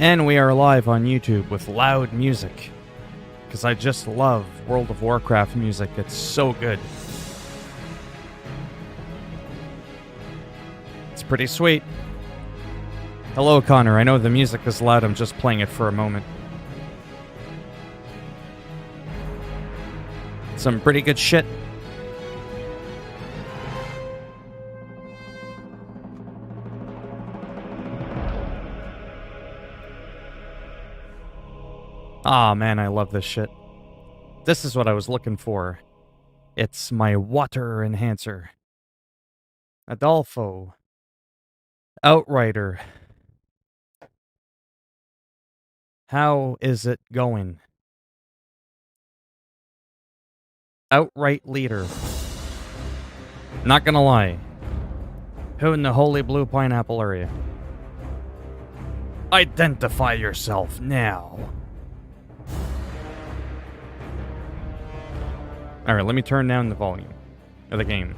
And we are live on YouTube with loud music. Because I just love World of Warcraft music. It's so good. It's pretty sweet. Hello, Connor. I know the music is loud. I'm just playing it for a moment. Some pretty good shit. Ah, man, I love this shit. This is what I was looking for. It's my water enhancer. Adolfo. Outrider. How is it going? Outright leader. Not gonna lie. Who in the holy blue pineapple are you? Identify yourself now. Alright, let me turn down the volume of the game.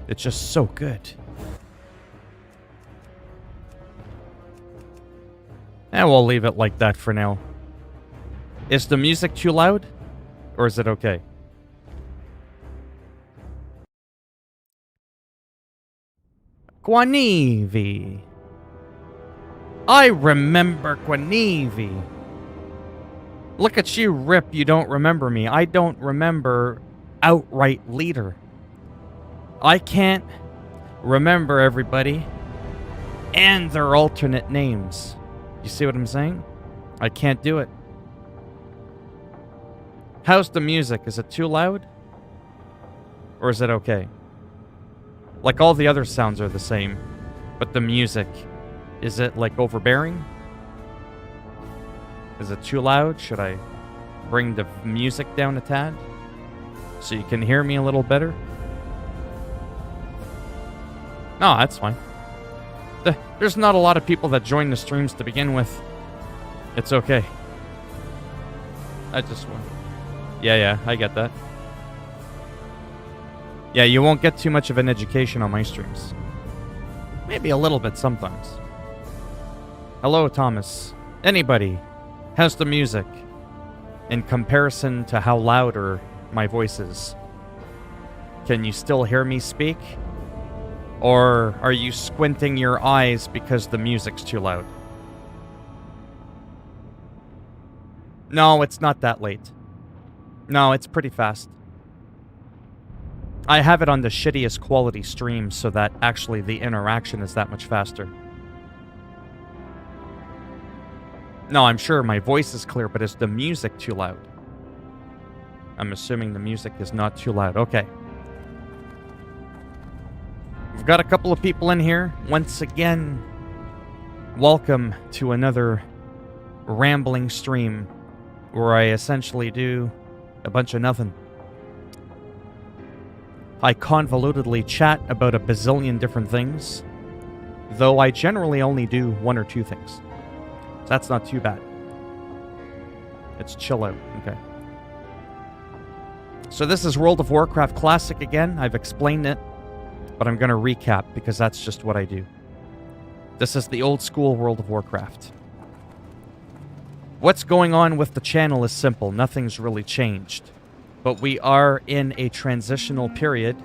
It's just so good. And we'll leave it like that for now. Is the music too loud? Or is it okay? Guanivi. I remember Guanivi. Look at you, Rip, you don't remember me. I don't remember Outright Leader. I can't remember everybody and their alternate names. You see what I'm saying? I can't do it. How's the music? Is it too loud? Or is it okay? Like all the other sounds are the same, but the music, is it like overbearing? Is it too loud? Should I bring the music down a tad so you can hear me a little better? No, that's fine. There's not a lot of people that join the streams to begin with. It's okay. I just want... Yeah, I get that. Yeah, you won't get too much of an education on my streams. Maybe a little bit sometimes. Hello, Thomas. Anybody? How's the music in comparison to how louder my voice is? Can you still hear me speak? Or are you squinting your eyes because the music's too loud? No, it's not that late. No, it's pretty fast. I have it on the shittiest quality stream so that actually the interaction is that much faster. No, I'm sure my voice is clear, but is the music too loud? I'm assuming the music is not too loud. Okay. We've got a couple of people in here. Once again, welcome to another rambling stream where I essentially do a bunch of nothing. I convolutedly chat about a bazillion different things, though I generally only do one or two things. That's not too bad. It's chill out. Okay. So this is World of Warcraft Classic again. I've explained it, but I'm going to recap because that's just what I do. This is the old school World of Warcraft. What's going on with the channel is simple. Nothing's really changed. But we are in a transitional period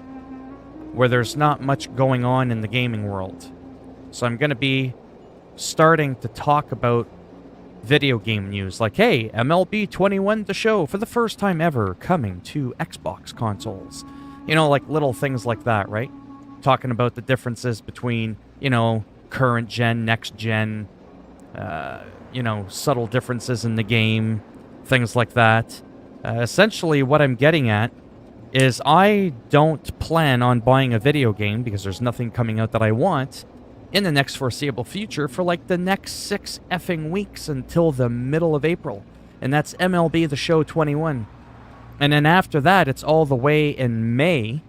where there's not much going on in the gaming world. So I'm going to be starting to talk about video game news, like, hey, MLB 21 The Show for the first time ever coming to Xbox consoles. You know, like little things like that, right? Talking about the differences between, you know, current gen, next gen, you know, subtle differences in the game, things like that. Essentially, what I'm getting at is I don't plan on buying a video game because there's nothing coming out that I want in the next foreseeable future for like the next 6 effing weeks until the middle of April. And that's MLB The Show 21. And then after that, it's all the way in May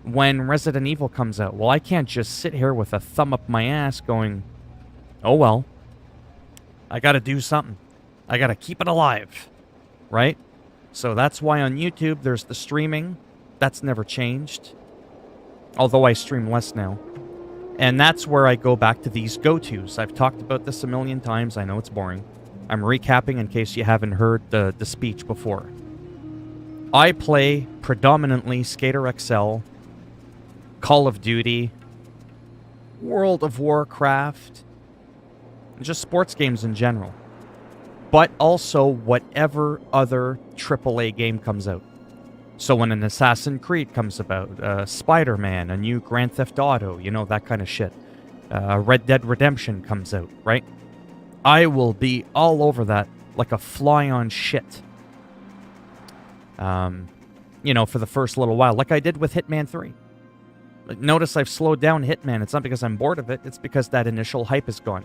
when Resident Evil comes out. Well, I can't just sit here with a thumb up my ass going, oh well, I gotta do something. I gotta keep it alive, right? So that's why on YouTube there's the streaming. That's never changed. Although I stream less now. And that's where I go back to these go-tos. I've talked about this a million times. I know it's boring. I'm recapping in case you haven't heard the speech before. I play predominantly Skater XL, Call of Duty, World of Warcraft, just sports games in general. But also whatever other AAA game comes out. So when an Assassin's Creed comes about, Spider-Man, a new Grand Theft Auto, you know, that kind of shit. Red Dead Redemption comes out, right? I will be all over that like a fly on shit. You know, for the first little while, like I did with Hitman 3. Notice I've slowed down Hitman. It's not because I'm bored of it. It's because that initial hype is gone.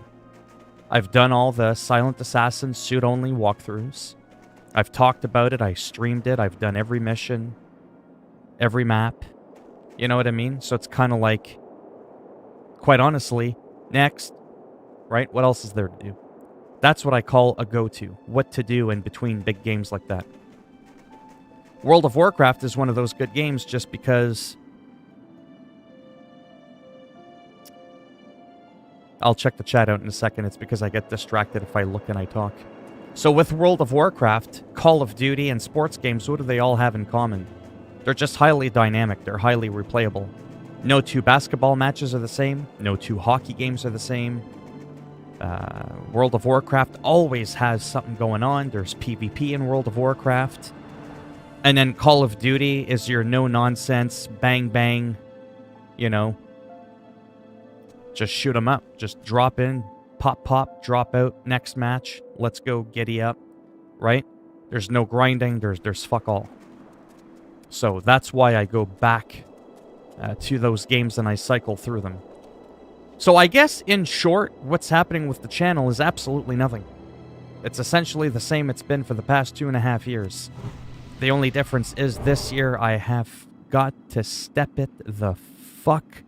I've done all the Silent Assassin suit-only walkthroughs. I've talked about it. I streamed it. I've done every mission, every map. You know what I mean? So it's kind of like, quite honestly, next, right? What else is there to do? That's what I call a go-to. What to do in between big games like that. World of Warcraft is one of those good games just because... I'll check the chat out in a second. It's because I get distracted if I look and I talk. So with World of Warcraft, Call of Duty, and sports games, what do they all have in common? They're just highly dynamic. They're highly replayable. No two basketball matches are the same. No two hockey games are the same. World of Warcraft always has something going on. There's PvP in World of Warcraft. And then Call of Duty is your no-nonsense, bang-bang, you know, just shoot 'em up. Just drop in, pop, drop out, next match, let's go, giddy up, right? There's no grinding, there's fuck all. So that's why I go back to those games and I cycle through them. So I guess, in short, what's happening with the channel is absolutely nothing. It's essentially the same it's been for the past 2.5 years. The only difference is this year I have got to step it the fuck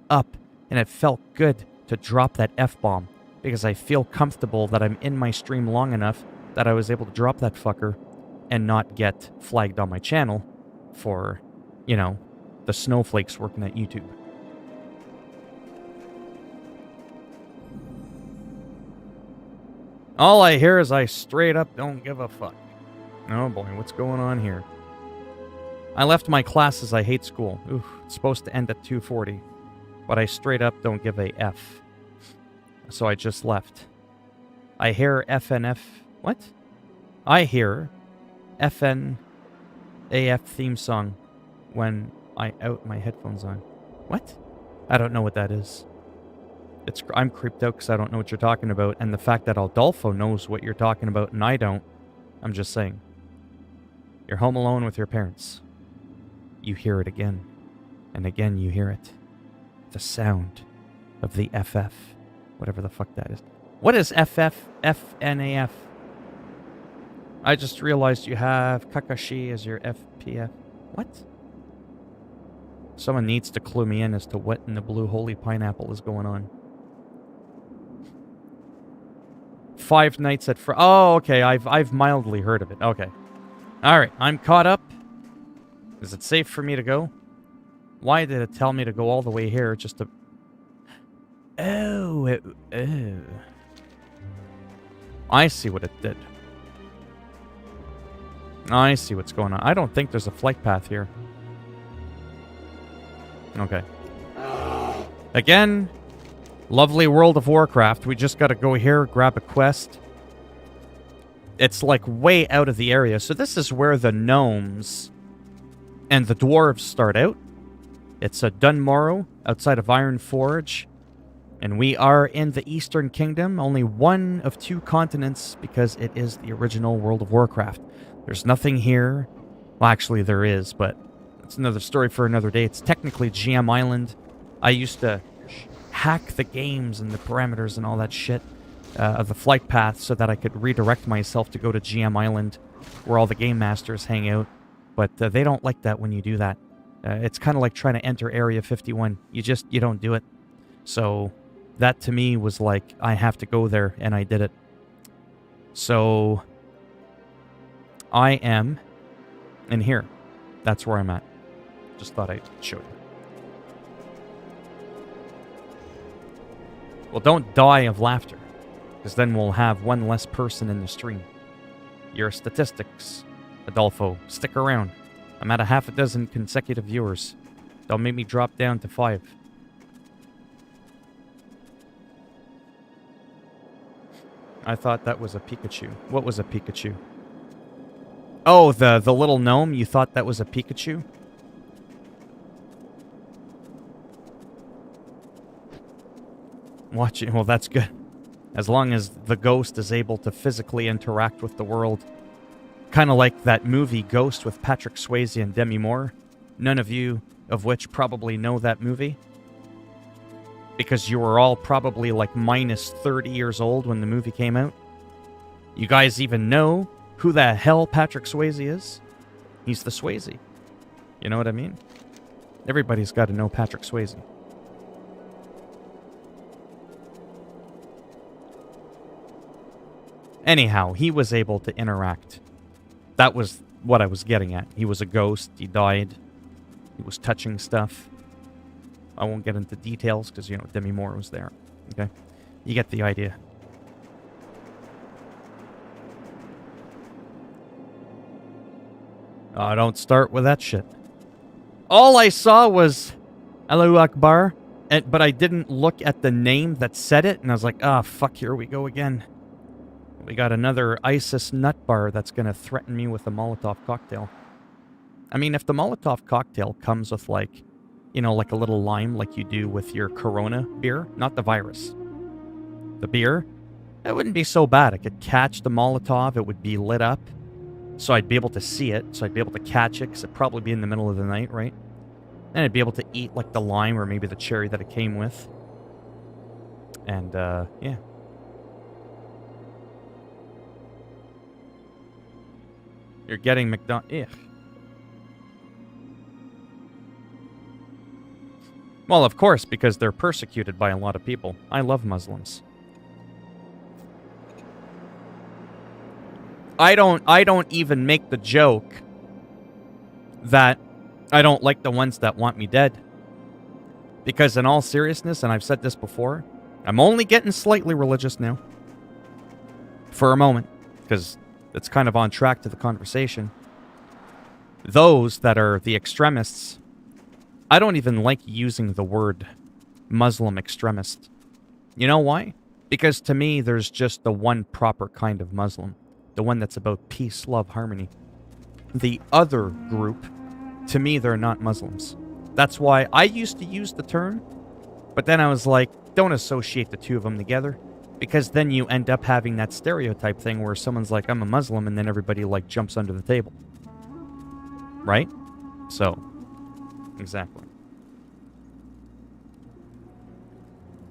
up. And it felt good to drop that F-bomb. Because I feel comfortable that I'm in my stream long enough that I was able to drop that fucker and not get flagged on my channel for, you know, the snowflakes working at YouTube. All I hear is I straight up don't give a fuck. Oh boy, what's going on here? I left my classes. I hate school. Oof, it's supposed to end at 2:40. But I straight up don't give a F. So I just left. I hear FNF... What? I hear FNAF theme song when I out my headphones on. What? I don't know what that is. I'm creeped out because I don't know what you're talking about. And the fact that Adolfo knows what you're talking about and I don't, I'm just saying. You're home alone with your parents. You hear it again. And again you hear it. The sound of the FF. Whatever the fuck that is. What is FF? FNAF? I just realized you have Kakashi as your FPF. What? Someone needs to clue me in as to what in the blue holy pineapple is going on. Five Nights at Freddy's. Oh, okay. I've mildly heard of it. Okay. Alright, I'm caught up. Is it safe for me to go? Why did it tell me to go all the way here just to... Oh, I see what it did. I see what's going on. I don't think there's a flight path here. Okay. Again, lovely World of Warcraft. We just gotta go here, grab a quest. It's like way out of the area. So this is where the gnomes and the dwarves start out. It's a Dunmorrow outside of Iron Forge. And we are in the Eastern Kingdom, only one of 2 continents because it is the original World of Warcraft. There's nothing here. Well, actually there is, but it's another story for another day. It's technically GM Island. I used to hack the games and the parameters and all that shit of the flight path so that I could redirect myself to go to GM Island where all the game masters hang out. But they don't like that when you do that. It's kind of like trying to enter Area 51. You don't do it. So that to me was like, I have to go there, and I did it. So I am in here. That's where I'm at. Just thought I'd show you. Well, don't die of laughter, because then we'll have one less person in the stream. Your statistics, Adolfo, stick around. I'm at a half a dozen consecutive viewers. Don't make me drop down to 5. I thought that was a Pikachu. What was a Pikachu? Oh, the little gnome? You thought that was a Pikachu? Watch it. Well, that's good. As long as the ghost is able to physically interact with the world. Kind of like that movie Ghost with Patrick Swayze and Demi Moore. None of you of which probably know that movie. Because you were all probably like minus 30 years old when the movie came out. You guys even know who the hell Patrick Swayze is? He's the Swayze. You know what I mean? Everybody's got to know Patrick Swayze. Anyhow, he was able to interact. That was what I was getting at. He was a ghost. He died. He was touching stuff. I won't get into details because, you know, Demi Moore was there. Okay? You get the idea. Oh, don't start with that shit. All I saw was Allahu Akbar, but I didn't look at the name that said it, and I was like, ah, fuck, here we go again. We got another ISIS nut bar that's going to threaten me with a Molotov cocktail. I mean, if the Molotov cocktail comes with, like, you know, like a little lime like you do with your Corona beer, not the virus. The beer, that wouldn't be so bad. I could catch the Molotov, it would be lit up, so I'd be able to see it, so I'd be able to catch it, because it'd probably be in the middle of the night, right? And I'd be able to eat, like, the lime or maybe the cherry that it came with. And, yeah. You're getting McDonald's. Well, of course, because they're persecuted by a lot of people. I love Muslims. I don't even make the joke that I don't like the ones that want me dead. Because in all seriousness, and I've said this before, I'm only getting slightly religious now. For a moment. Because it's kind of on track to the conversation. Those that are the extremists, I don't even like using the word Muslim extremist. You know why? Because to me, there's just the one proper kind of Muslim. The one that's about peace, love, harmony. The other group, to me, they're not Muslims. That's why I used to use the term, but then I was like, don't associate the two of them together. Because then you end up having that stereotype thing where someone's like, I'm a Muslim, and then everybody, like, jumps under the table. Right? So, exactly.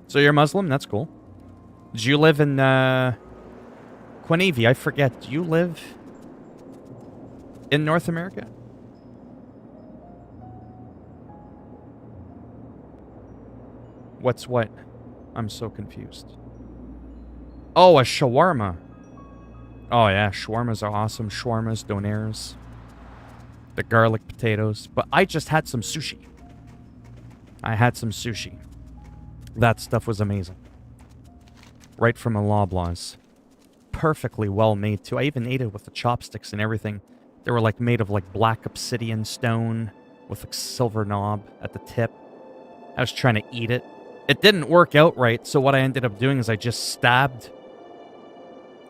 So you're Muslim? That's cool. Do you live in, Quanivi? I forget. Do you live in North America? What's what? I'm so confused. Oh, a shawarma. Oh, yeah. Shawarmas are awesome. Shawarmas, donairs. The garlic potatoes. But I just had some sushi. I had some sushi. That stuff was amazing. Right from a Loblaws. Perfectly well made, too. I even ate it with the chopsticks and everything. They were, like, made of, like, black obsidian stone with a silver knob at the tip. I was trying to eat it. It didn't work out right, so what I ended up doing is I just stabbed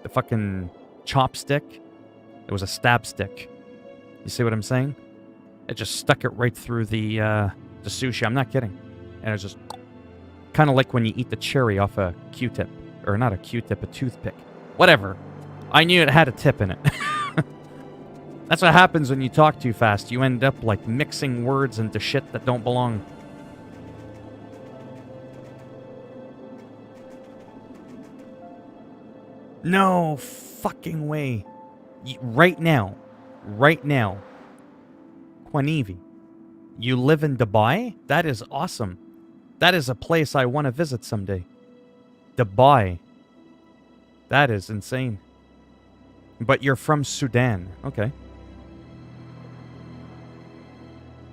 the fucking chopstick. It was a stab stick. You see what I'm saying? I just stuck it right through the sushi. I'm not kidding. And it was just kind of like when you eat the cherry off a Q-tip. Or not a Q-tip, a toothpick. Whatever. I knew it had a tip in it. That's what happens when you talk too fast. You end up, like, mixing words into shit that don't belong. No fucking way. Right now. Right now. Quanivi. You live in Dubai? That is awesome. That is a place I want to visit someday. Dubai. That is insane. But you're from Sudan. Okay.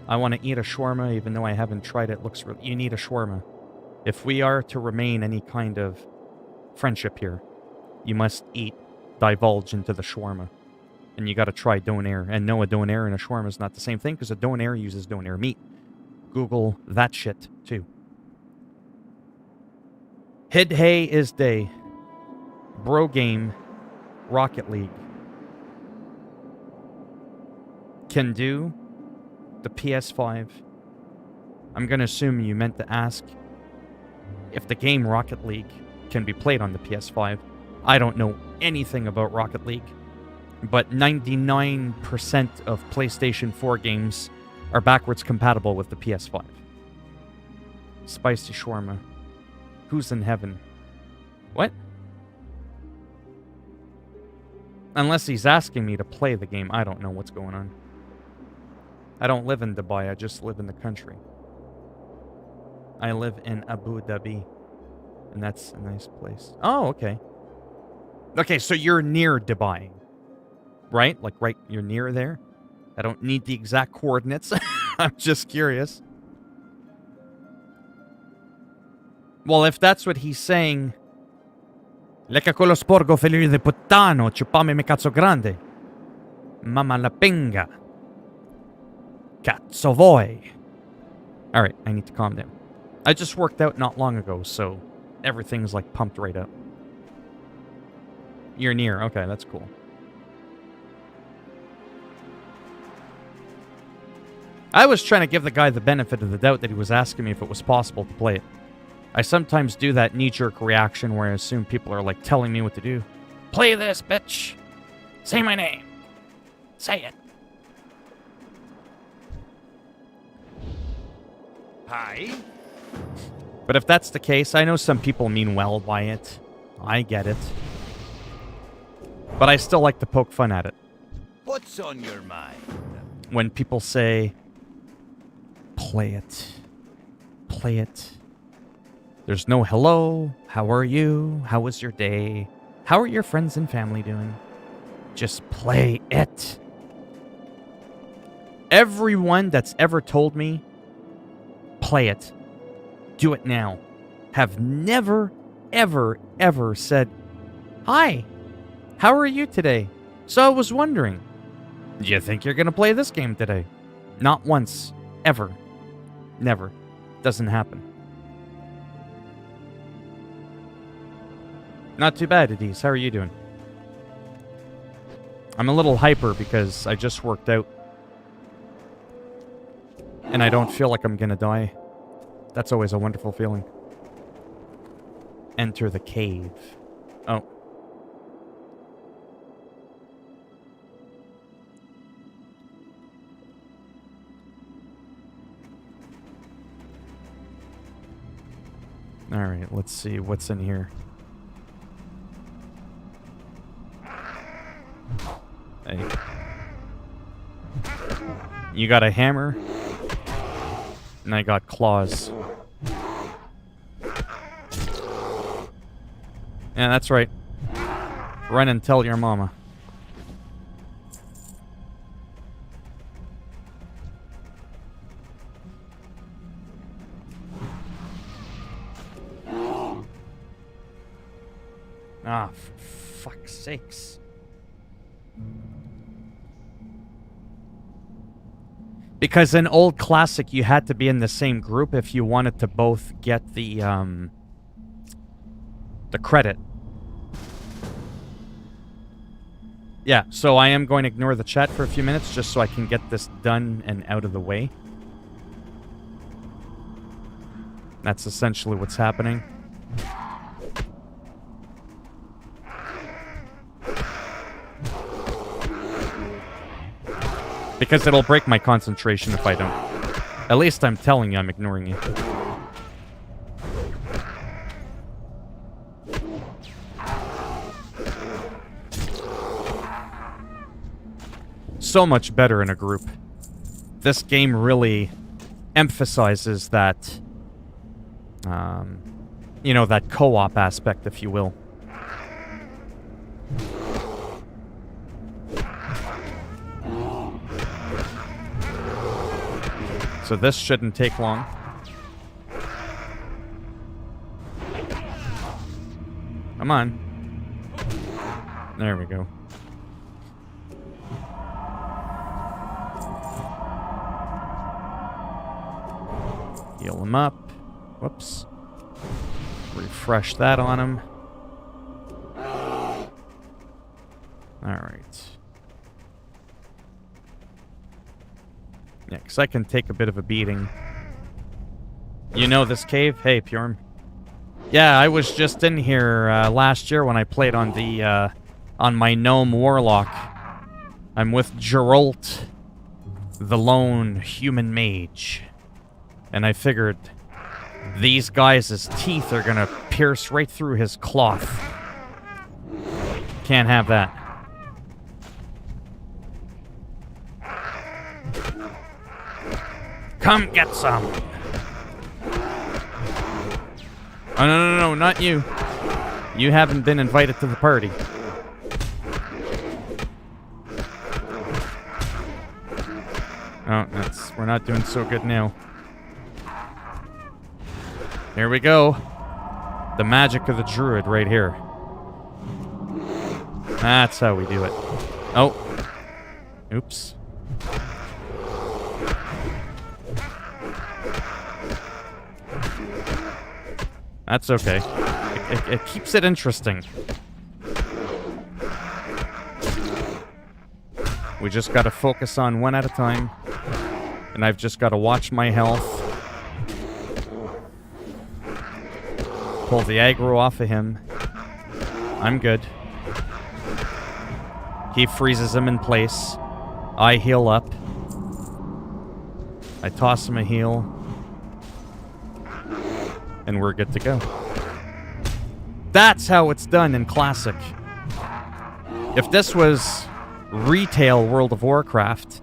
I want to eat a shawarma even though I haven't tried it. Looks really... You need a shawarma. If we are to remain any kind of friendship here, you must divulge into the shawarma. And you gotta try donair. And no, a donair and a shawarma is not the same thing, because a donair uses donair meat. Google that shit, too. Hid Hey is day. Bro game. Rocket League. Can do the PS5. I'm gonna assume you meant to ask if the game Rocket League can be played on the PS5. I don't know anything about Rocket League, but 99% of PlayStation 4 games are backwards compatible with the PS5. Spicy shawarma. Who's in heaven? What? Unless he's asking me to play the game, I don't know what's going on. I don't live in Dubai, I just live in the country. I live in Abu Dhabi, and that's a nice place. Oh, okay. Okay, so you're near Dubai, right? Like, right, you're near there? I don't need the exact coordinates. I'm just curious. Well, if that's what he's saying... Lecca quello sporco figlio di puttano, chupame mi cazzo grande. Mamma la pinga. Cazzo voi. Alright, I need to calm down. I just worked out not long ago, so everything's like pumped right up. You're near. Okay, that's cool. I was trying to give the guy the benefit of the doubt that he was asking me if it was possible to play it. I sometimes do that knee-jerk reaction where I assume people are like telling me what to do. Play this, bitch. Say my name. Say it. Hi. But if that's the case, I know some people mean well by it. I get it. But I still like to poke fun at it. What's on your mind? When people say, play it. Play it. There's no hello, how are you, how was your day, how are your friends and family doing? Just play it. Everyone that's ever told me, play it. Do it now. Have never, ever, ever said, hi, how are you today? So I was wondering, do you think you're going to play this game today? Not once. Ever. Never. Doesn't happen. Not too bad, Adise. How are you doing? I'm a little hyper because I just worked out. And I don't feel like I'm going to die. That's always a wonderful feeling. Enter the cave. Oh. Alright, let's see what's in here. Hey. You got a hammer? And I got claws. Yeah, that's right. Run and tell your mama. Ah, for fuck's sakes. Because in old classic, you had to be in the same group if you wanted to both get the credit. Yeah, so I am going to ignore the chat for a few minutes just so I can get this done and out of the way. That's essentially what's happening. Because it'll break my concentration if I don't. At least I'm telling you I'm ignoring you. So much better in a group. This game really emphasizes that, you know, that co-op aspect, if you will. So this shouldn't take long. Come on. There we go. Heal him up. Whoops. Refresh that on him. Alright. Yeah, because I can take a bit of a beating. You know this cave? Hey, Purm. Yeah, I was just in here last year when I played on the on my gnome warlock. I'm with Geralt, the lone human mage. And I figured these guys' teeth are gonna pierce right through his cloth. Can't have that. Come get some. Oh, no, not you. You haven't been invited to the party. Oh, we're not doing so good now. Here we go. The magic of the druid right here. That's how we do it. Oh. Oops. That's okay. It keeps it interesting. We just gotta focus on one at a time. And I've just gotta watch my health. Pull the aggro off of him. I'm good. He freezes him in place. I heal up. I toss him a heal. And we're good to go. That's how it's done in Classic. If this was retail World of Warcraft,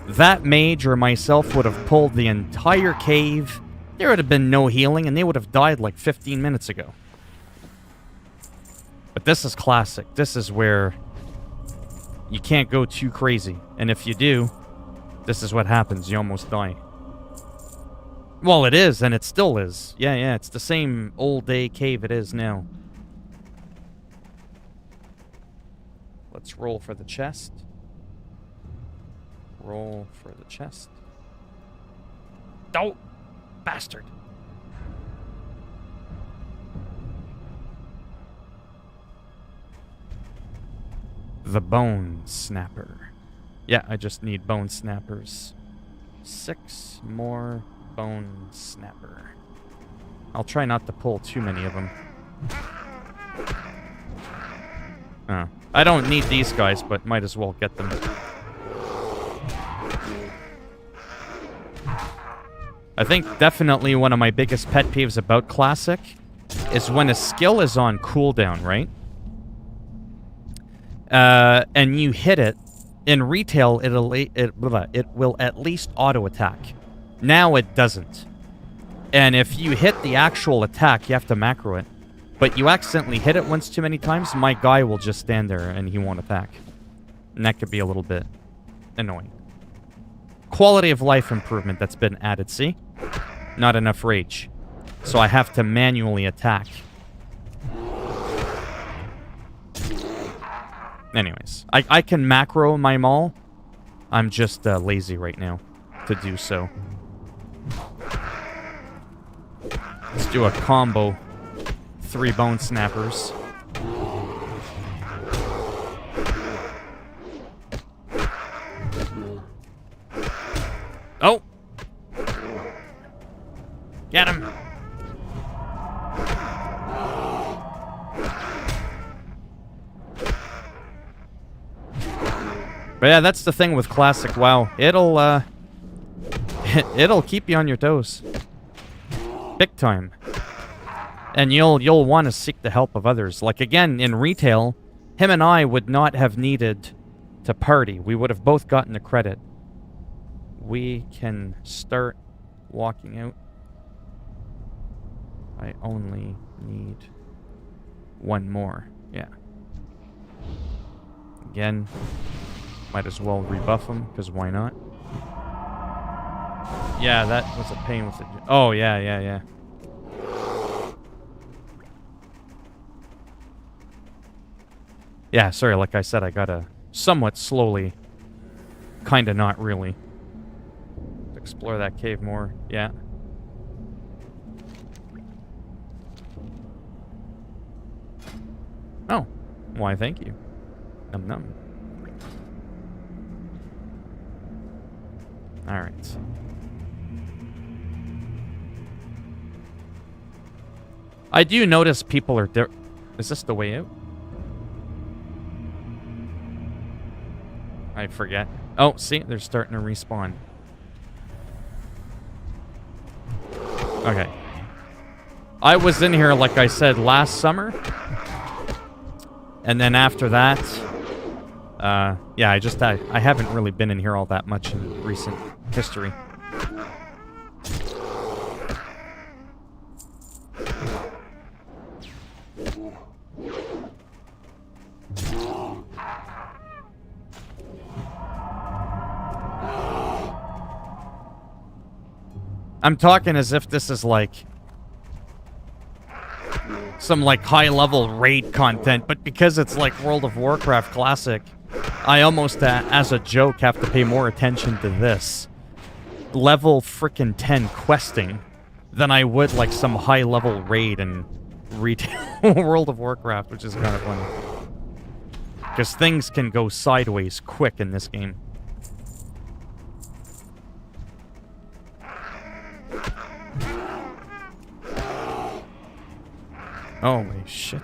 that mage or myself would have pulled the entire cave. There would have been no healing, and they would have died like 15 minutes ago. But this is Classic. This is where you can't go too crazy. And if you do, this is what happens. You almost die. Well, it is, and it still is. Yeah, it's the same old day cave it is now. Let's roll for the chest. Roll for the chest. Oh, bastard. The Bone Snapper. Yeah, I just need Bone Snappers. 6 more Bone Snapper. I'll try not to pull too many of them. Oh. I don't need these guys, but might as well get them. I think definitely one of my biggest pet peeves about Classic is when a skill is on cooldown, right? And you hit it. In retail, it will at least auto-attack. Now it doesn't. And if you hit the actual attack, you have to macro it. But you accidentally hit it once too many times, my guy will just stand there and he won't attack. And that could be a little bit annoying. Quality of life improvement that's been added, see? Not enough rage. So I have to manually attack. Anyways, I can macro my maul. I'm just lazy right now to do so. Let's do a combo. 3 Bone Snappers. Oh! Get him! But yeah, that's the thing with Classic WoW. It'll keep you on your toes. Big time. And you'll want to seek the help of others. Like, again, in retail, him and I would not have needed to party. We would have both gotten the credit. We can start walking out. I only need 1 more. Yeah. Again, might as well rebuff him, because why not? Yeah, that was a pain with it. Oh, yeah. Yeah, sorry, like I said, I gotta somewhat slowly, kinda not really, explore that cave more. Yeah. Oh. Why, thank you. Num num. Alright. I do notice people are Is this the way out? I forget. Oh, see? They're starting to respawn. Okay. I was in here, like I said, last summer. And then after that... yeah, I haven't really been in here all that much in recent history. I'm talking as if this is like some like high-level raid content, but because it's like World of Warcraft Classic, I almost, as a joke, have to pay more attention to this level frickin' 10 questing than I would like some high-level raid in retail World of Warcraft, which is kind of funny. Because things can go sideways quick in this game. Holy shit.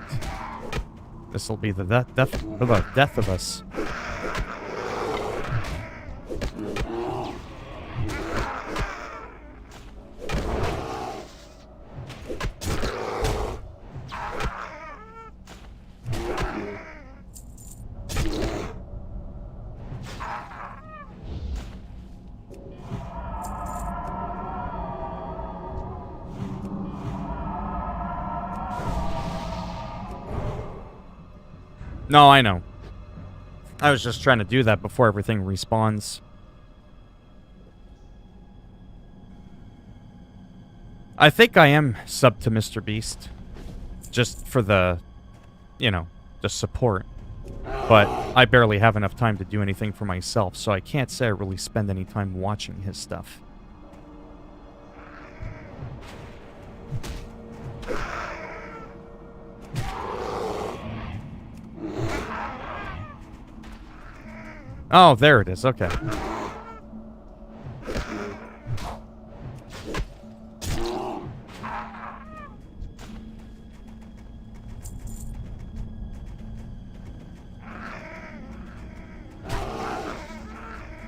This'll be the death of us. No, I know. I was just trying to do that before everything respawns. I think I am sub to Mr. Beast. Just for the, you know, the support. But I barely have enough time to do anything for myself, so I can't say I really spend any time watching his stuff. Oh, there it is. Okay.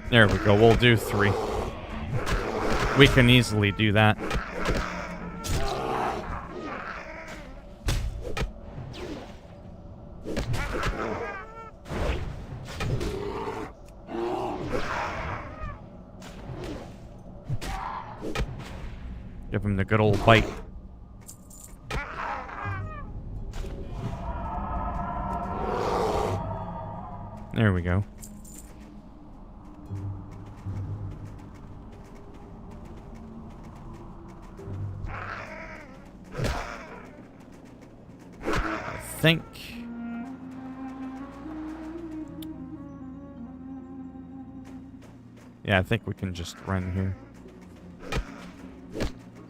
There we go. We'll do 3. We can easily do that. Give him the good old bite. There we go. I think... Yeah, I think we can just run here.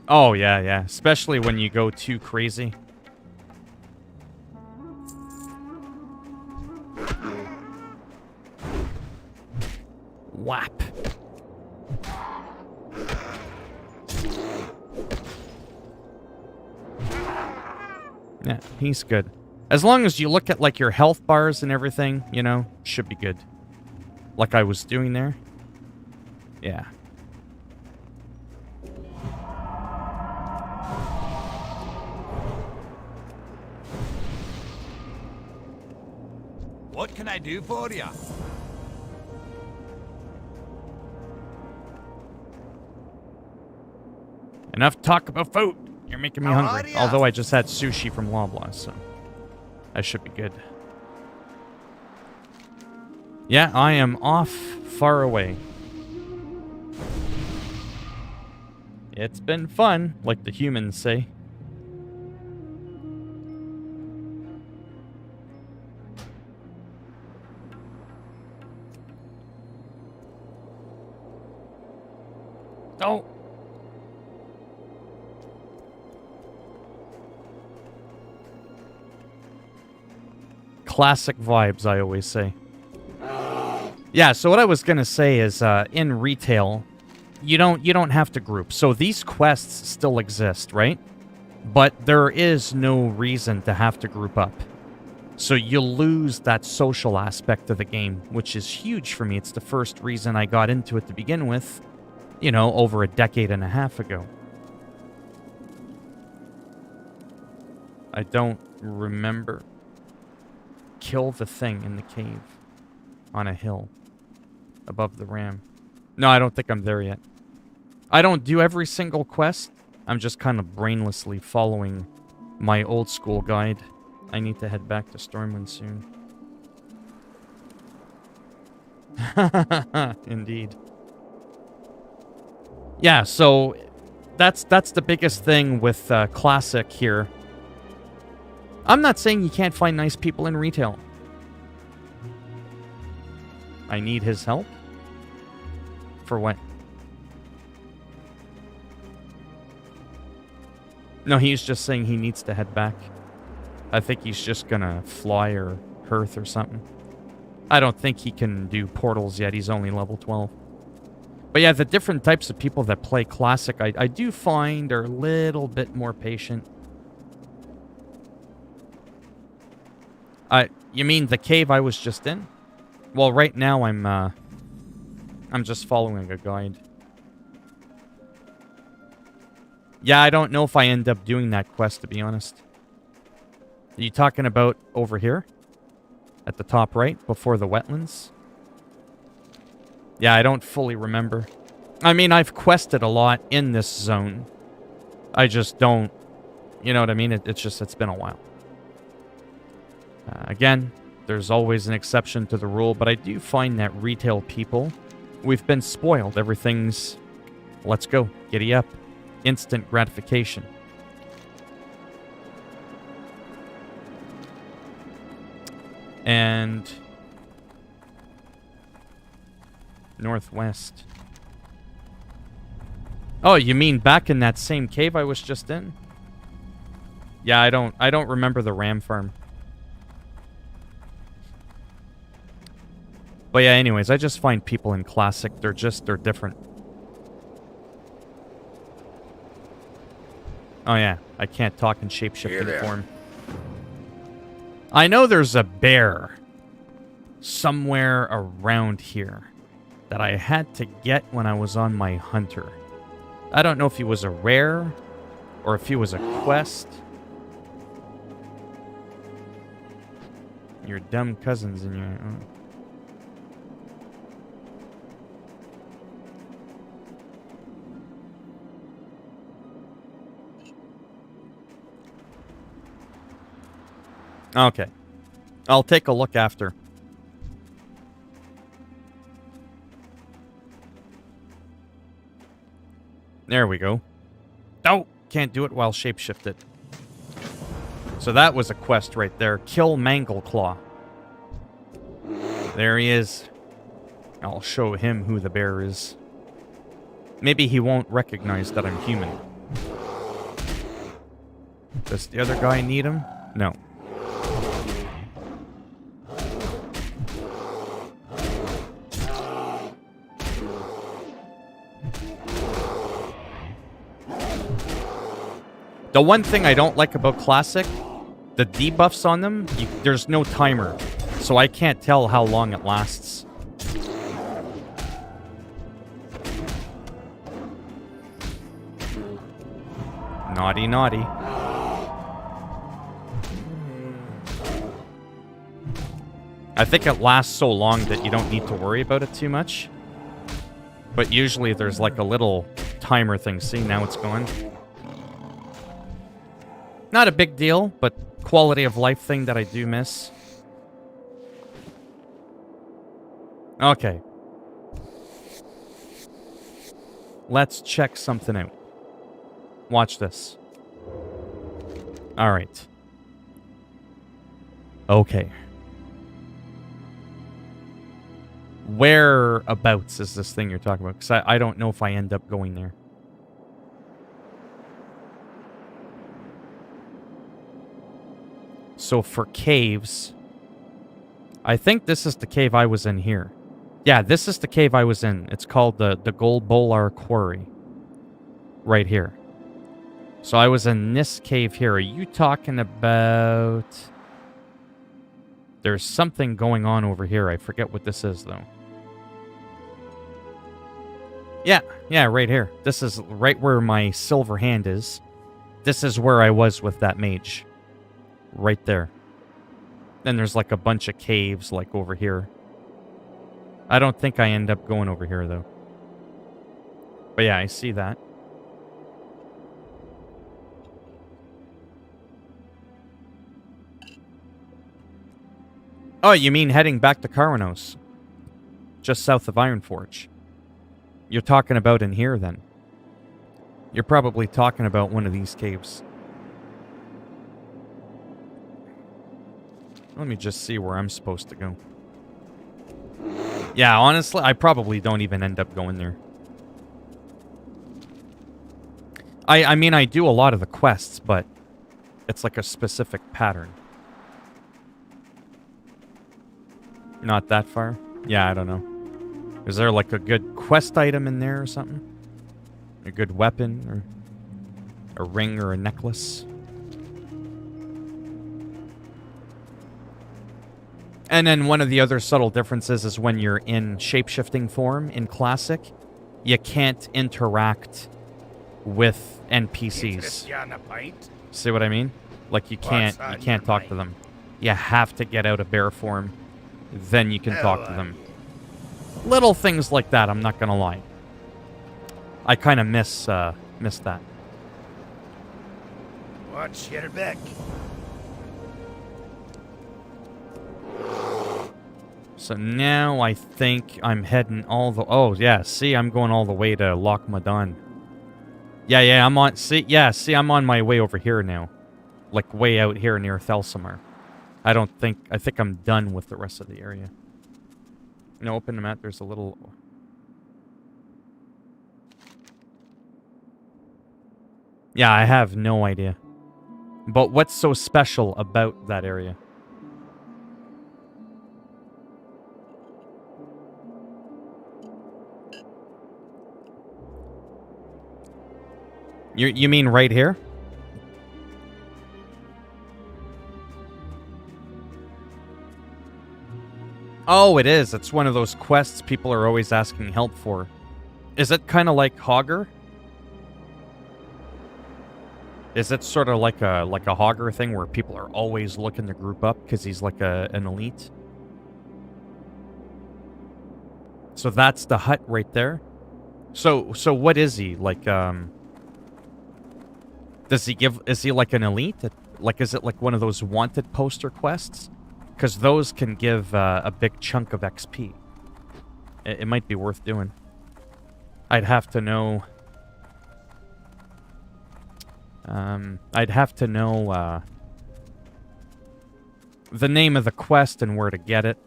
Oh, yeah, yeah. Especially when you go too crazy. Whap. Yeah, he's good. As long as you look at, like, your health bars and everything, you know, should be good. Like I was doing there. Yeah. What can I do for you? Enough talk about food. You're making me How hungry. are ya? Although I just had sushi from Loblaws, so that should be good. Yeah, I am off far away. It's been fun, like the humans say. Oh. Classic vibes, I always say. Yeah, so what I was gonna say is, in retail, you don't have to group. So these quests still exist, right? But there is no reason to have to group up. So you lose that social aspect of the game, which is huge for me. It's the first reason I got into it to begin with, you know, over a decade and a half ago. I don't remember. Kill the thing in the cave on a hill above the ram. No, I don't think I'm there yet. I don't do every single quest. I'm just kind of brainlessly following my old school guide. I need to head back to Stormwind soon. Indeed. Yeah, so that's the biggest thing with Classic here. I'm not saying you can't find nice people in retail. I need his help? For what? No, he's just saying he needs to head back. I think he's just gonna fly or hearth or something. I don't think he can do portals yet. He's only level 12. But yeah, the different types of people that play Classic, I do find are a little bit more patient. You mean the cave I was just in? Well, right now I'm just following a guide. Yeah, I don't know if I end up doing that quest, to be honest. Are you talking about over here? At the top right, before the wetlands? Yeah, I don't fully remember. I mean, I've quested a lot in this zone. I just don't... You know what I mean? It's been a while. Again, there's always an exception to the rule, but I do find that retail people, we've been spoiled. Everything's, let's go, giddy up. Instant gratification. And northwest. Oh, you mean back in that same cave I was just in? Yeah, I don't remember the ram farm. But yeah, anyways, I just find people in Classic, they're different. Oh yeah, I can't talk in shape-shifting form. I know there's a bear somewhere around here that I had to get when I was on my hunter. I don't know if he was a rare or if he was a quest. Your dumb cousins and your... Oh. Okay. I'll take a look after. There we go. Oh! Can't do it while shapeshifted. So that was a quest right there. Kill Mangleclaw. There he is. I'll show him who the bear is. Maybe he won't recognize that I'm human. Does the other guy need him? No. The one thing I don't like about Classic, the debuffs on them, there's no timer. So I can't tell how long it lasts. Naughty, naughty. I think it lasts so long that you don't need to worry about it too much. But usually there's like a little timer thing. See, now it's gone. Not a big deal, but quality of life thing that I do miss. Okay. Let's check something out. Watch this. Alright. Okay. Whereabouts is this thing you're talking about? Because I don't know if I end up going there. So for caves, I think this is the cave I was in here. Yeah, this is the cave I was in. It's called the Gold Bolar Quarry. Right here. So I was in this cave here. Are you talking about... There's something going on over here. I forget what this is, though. Yeah, right here. This is right where my silver hand is. This is where I was with that mage. Right there. Then there's like a bunch of caves like over here. I don't think I end up going over here, though. But yeah, I see that. Oh, you mean heading back to Karanos? Just south of Ironforge. You're talking about in here, then. You're probably talking about one of these caves. Let me just see where I'm supposed to go. Yeah, honestly, I probably don't even end up going there. I mean, I do a lot of the quests, but it's like a specific pattern. Not that far? Yeah, I don't know. Is there like a good quest item in there or something? A good weapon or a ring or a necklace? And then one of the other subtle differences is when you're in shapeshifting form in Classic, you can't interact with NPCs. See what I mean? Like you can't talk to them. You have to get out of bear form, then you can talk to them. Little things like that, I'm not gonna lie. I kind of miss that. Watch your back. So now I think I'm heading all the... Oh, yeah, see, I'm going all the way to Loch Madan. Yeah, I'm on... See, I'm on my way over here now. Like, way out here near Thelsamar. I think I'm done with the rest of the area. You know, open the map, there's a little... Yeah, I have no idea. But what's so special about that area? You mean right here? Oh, it is. It's one of those quests people are always asking help for. Is it kind of like Hogger? Is it sort of like a Hogger thing where people are always looking to group up because he's like an elite? So that's the hut right there. So what is he like? Is he like an elite? Like, is it like one of those wanted poster quests? Because those can give a big chunk of XP. It might be worth doing. I'd have to know... I'd have to know the name of the quest and where to get it.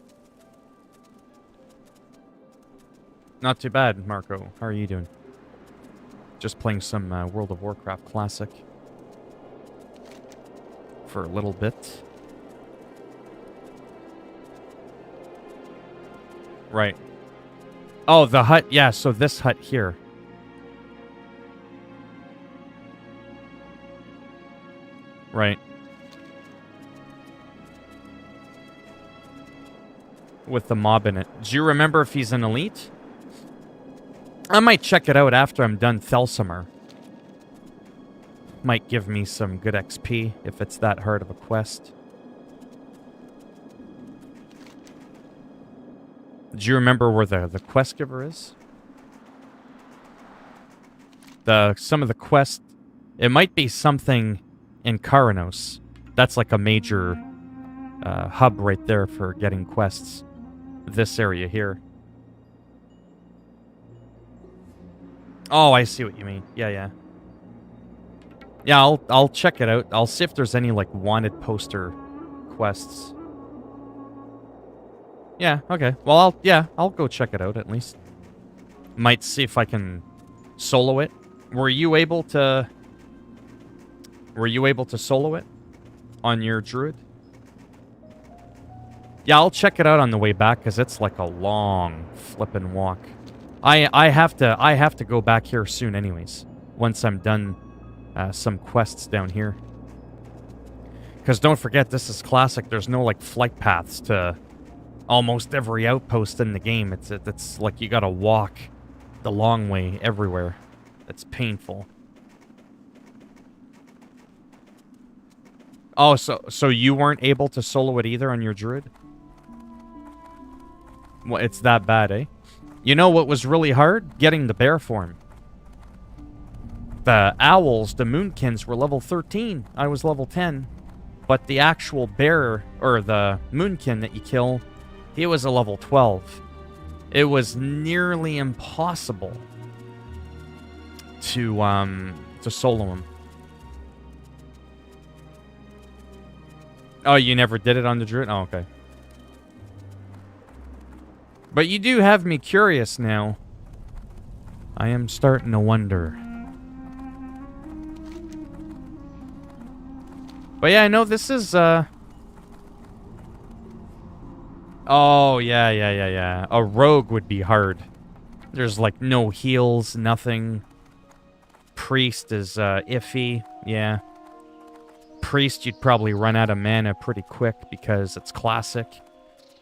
Not too bad, Marco. How are you doing? Just playing some World of Warcraft Classic. For a little bit. Right. Oh, the hut. Yeah, so this hut here. Right. With the mob in it. Do you remember if he's an elite? I might check it out after I'm done Thelsamar. Might give me some good XP if it's that hard of a quest. Do you remember where the quest giver is? Some of the quest... It might be something in Karanos. That's like a major hub right there for getting quests. This area here. Oh, I see what you mean. Yeah. Yeah, I'll check it out. I'll see if there's any like wanted poster quests. Yeah, okay. Well, I'll go check it out at least. Might see if I can solo it. Were you able to solo it on your druid? Yeah, I'll check it out on the way back because it's like a long flippin' walk. I have to go back here soon anyways. Once I'm done some quests down here. Because don't forget, this is classic. There's no like flight paths to almost every outpost in the game. It's like you gotta walk the long way everywhere. It's painful. Oh, so you weren't able to solo it either on your druid? Well, it's that bad, eh? You know what was really hard? Getting the bear form. The owls, the moonkins, were level 13. I was level 10. But the actual bear, or the moonkin that you kill, he was a level 12. It was nearly impossible to solo him. Oh, you never did it on the druid? Oh, okay. But you do have me curious now. I am starting to wonder. But yeah, I know this is, Oh, yeah. A rogue would be hard. There's, like, no heals, nothing. Priest is, iffy. Yeah. Priest, you'd probably run out of mana pretty quick because it's classic.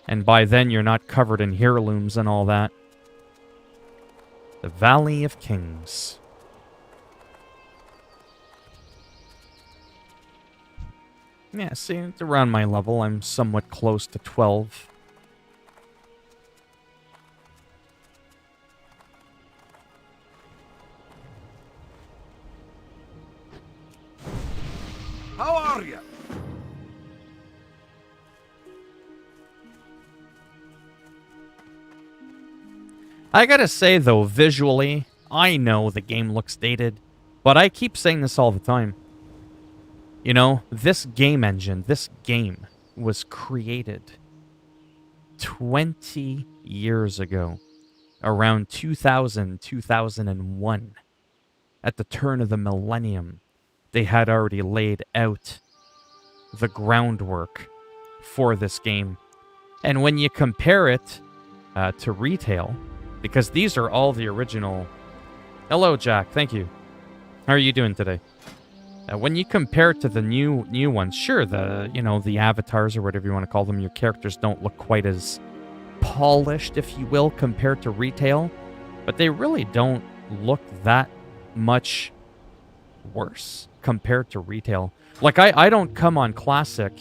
And by then, you're not covered in heirlooms and all that. The Valley of Kings. Yeah, see, it's around my level. I'm somewhat close to 12. How are you? I gotta say, though, visually, I know the game looks dated, but I keep saying this all the time. You know, this game engine, this game, was created 20 years ago, around 2000, 2001. At the turn of the millennium, they had already laid out the groundwork for this game. And when you compare it to retail, because these are all the original... Hello, Jack. Thank you. How are you doing today? When you compare it to the new ones, sure, the avatars or whatever you want to call them, your characters don't look quite as polished, if you will, compared to retail, but they really don't look that much worse compared to retail. Like, I don't come on Classic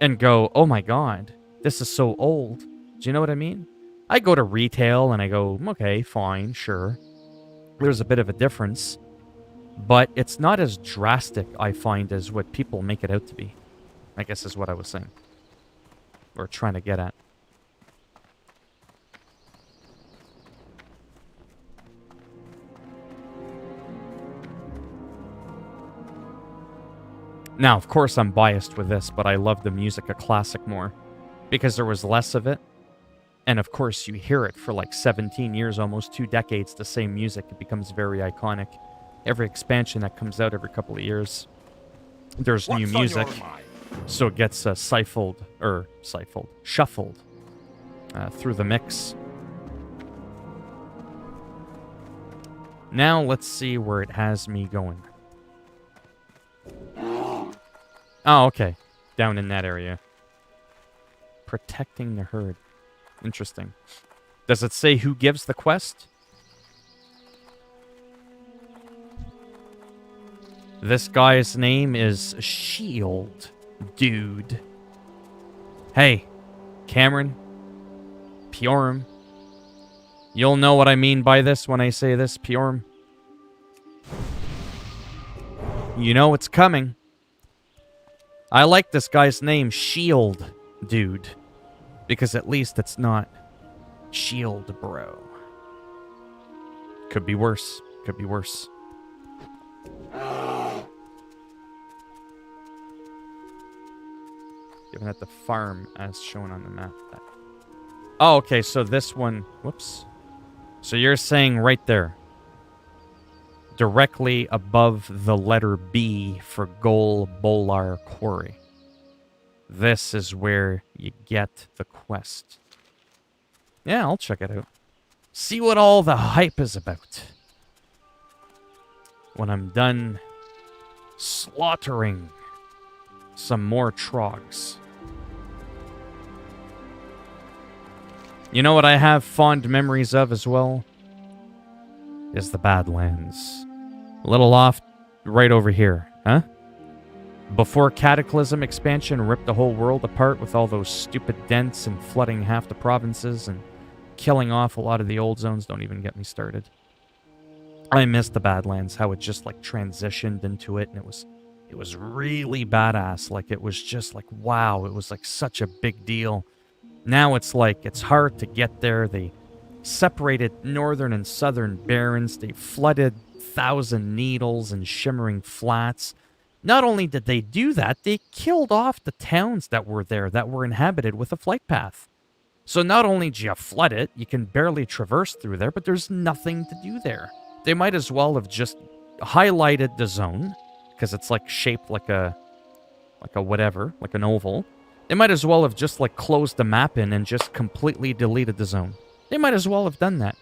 and go, oh my god, this is so old. Do you know what I mean? I go to retail and I go, okay, fine, sure. There's a bit of a difference. But it's not as drastic, I find, as what people make it out to be. I guess is what I was saying. Or trying to get at. Now, of course, I'm biased with this, but I love the music of Classic more. Because there was less of it. And of course, you hear it for like 17 years, almost 2 decades, the same music. It becomes very iconic. Every expansion that comes out every couple of years, there's new music, so it gets shuffled through the mix. Now let's see where it has me going. Oh, okay. Down in that area. Protecting the herd. Interesting. Does it say who gives the quest? This guy's name is Shield Dude. Hey, Cameron, Piorum. You'll know what I mean by this when I say this, Piorum. You know it's coming. I like this guy's name, Shield Dude, because at least it's not Shield Bro. Could be worse. Could be worse. Given at the farm as shown on the map. Oh, okay, so this one... Whoops. So you're saying right there, directly above the letter B for Gol Bolar Quarry. This is where you get the quest. Yeah, I'll check it out. See what all the hype is about. When I'm done slaughtering some more trogs. You know what I have fond memories of as well? Is the Badlands. A little off right over here, huh? Before Cataclysm expansion ripped the whole world apart with all those stupid dents and flooding half the provinces and killing off a lot of the old zones. Don't even get me started. I miss the Badlands, how it just like transitioned into it, and it was really badass. Like it was just like, wow, it was like such a big deal. Now it's like it's hard to get there. They separated northern and southern barrens. They flooded Thousand Needles and Shimmering Flats. Not only did they do that, they killed off the towns that were there that were inhabited with a flight path. So not only do you flood it, you can barely traverse through there, but there's nothing to do there. They might as well have just highlighted the zone, because it's like shaped like a whatever, like an oval. They might as well have just like closed the map in and just completely deleted the zone. They might as well have done that,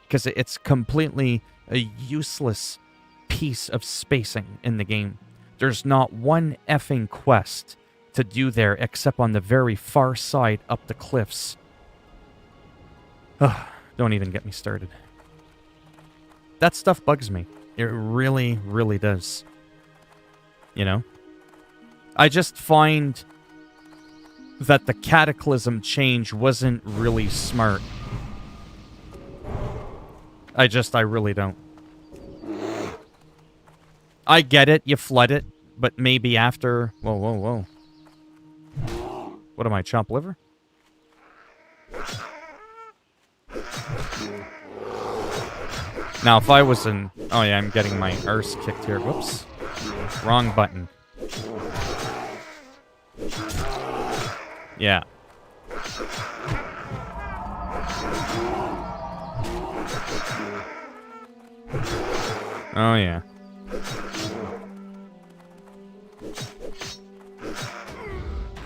because it's completely a useless piece of spacing in the game. There's not one effing quest to do there except on the very far side up the cliffs. Ugh, don't even get me started. That stuff bugs me. It really, really does. You know? I just find that the Cataclysm change wasn't really smart. I really don't. I get it, you flood it, but maybe after... Whoa, whoa, whoa. What am I, chomp liver? Now, if I was in... Oh yeah, I'm getting my arse kicked here. Whoops. Wrong button. Yeah. Oh yeah.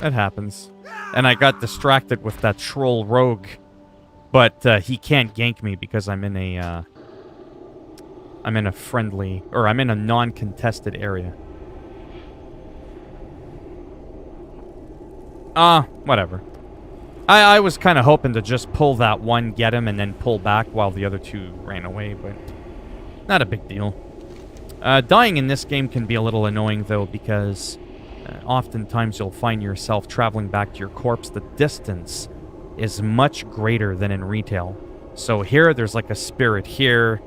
That happens. And I got distracted with that troll rogue. But he can't gank me because I'm in a friendly... Or I'm in a non-contested area. Whatever. I was kind of hoping to just pull that one, get him, and then pull back while the other two ran away, but... Not a big deal. Dying in this game can be a little annoying, though, because... oftentimes you'll find yourself traveling back to your corpse. The distance is much greater than in retail. So here, there's like a spirit here.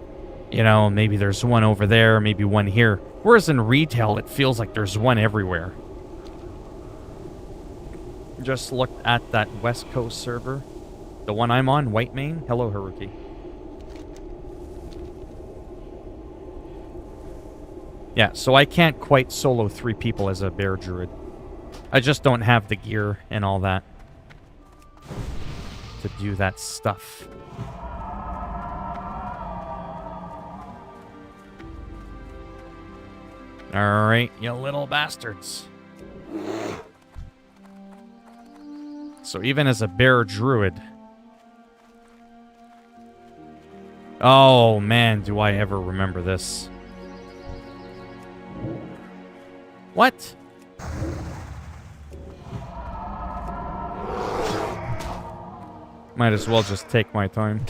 You know, maybe there's one over there, maybe one here. Whereas in retail, it feels like there's one everywhere. Just looked at that West Coast server. The one I'm on, White Main. Hello, Haruki. Yeah, so I can't quite solo 3 people as a bear druid. I just don't have the gear and all that to do that stuff. Alright, you little bastards. So even as a bear druid... Oh man, do I ever remember this. What? Might as well just take my time.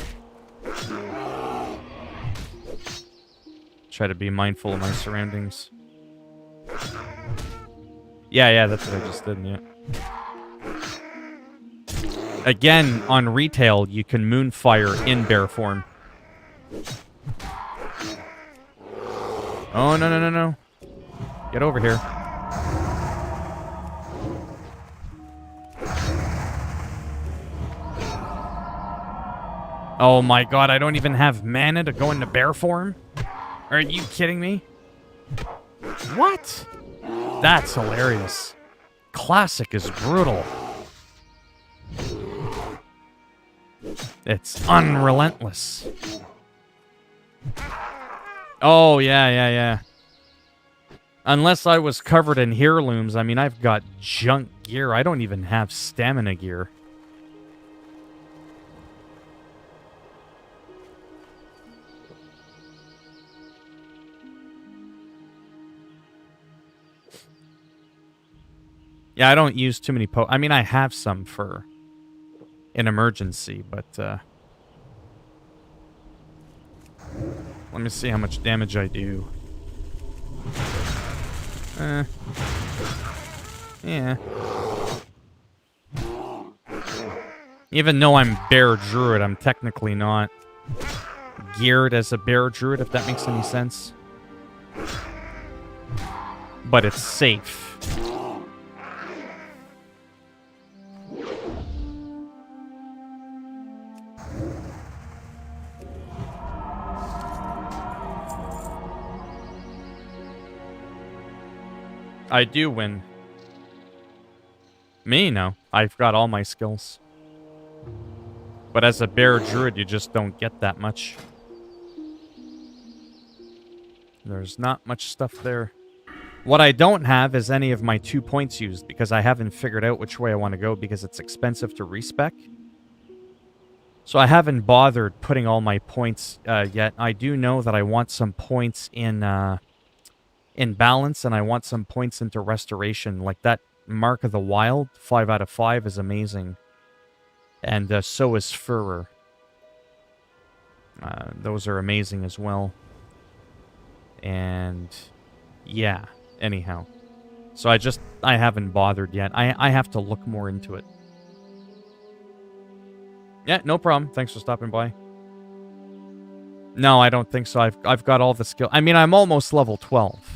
Try to be mindful of my surroundings. Yeah, that's what I just did, yeah. Again, on retail, you can moonfire in bear form. Oh, no. Get over here. Oh my god, I don't even have mana to go into bear form? Are you kidding me? What? That's hilarious. Classic is brutal. It's unrelentless. Oh, yeah. Unless I was covered in heirlooms, I mean, I've got junk gear. I don't even have stamina gear. Yeah, I don't use too many I mean, I have some for an emergency, but, let me see how much damage I do. Yeah. Even though I'm bear druid, I'm technically not geared as a bear druid, if that makes any sense. But it's safe. I do win. Me? No. I've got all my skills. But as a bear druid, you just don't get that much. There's not much stuff there. What I don't have is any of my 2 points used, because I haven't figured out which way I want to go, because it's expensive to respec. So I haven't bothered putting all my points yet. I do know that I want some points in balance, and I want some points into restoration. Like that Mark of the Wild, 5 out of 5 is amazing. And so is Furor. Those are amazing as well. And yeah, anyhow. So I haven't bothered yet. I have to look more into it. Yeah, no problem. Thanks for stopping by. No, I don't think so. I've got all the skill. I mean, I'm almost level 12.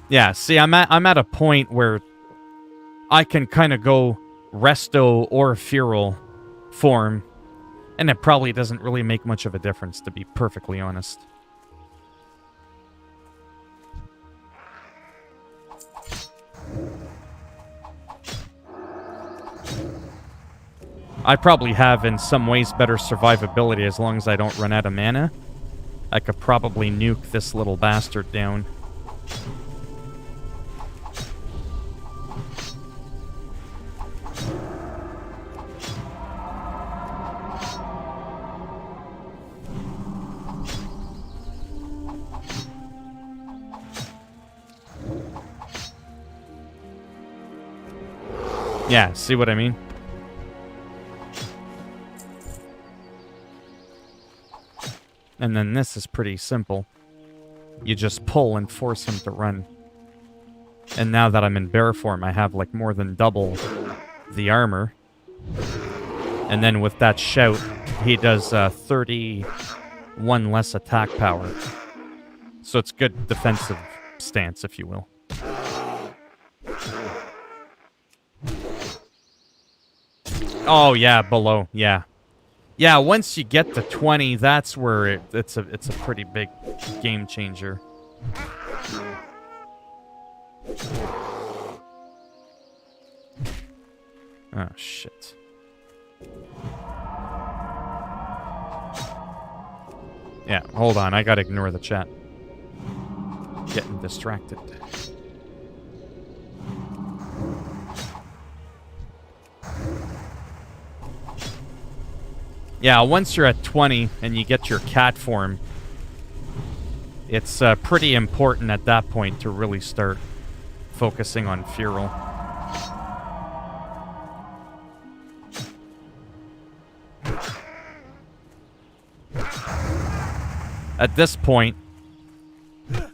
Yeah, see, I'm at a point where I can kind of go resto or feral form, and it probably doesn't really make much of a difference, to be perfectly honest. I probably have, in some ways, better survivability as long as I don't run out of mana. I could probably nuke this little bastard down. Yeah, see what I mean? And then this is pretty simple. You just pull and force him to run. And now that I'm in bear form, I have like more than double the armor. And then with that shout, he does 31 less attack power. So it's good defensive stance, if you will. Oh yeah, below, yeah. Yeah, once you get to 20, that's where it's a pretty big game changer. Oh shit. Yeah, hold on, I gotta ignore the chat. Getting distracted. Yeah, once you're at 20 and you get your cat form, it's pretty important at that point to really start focusing on feral. At this point,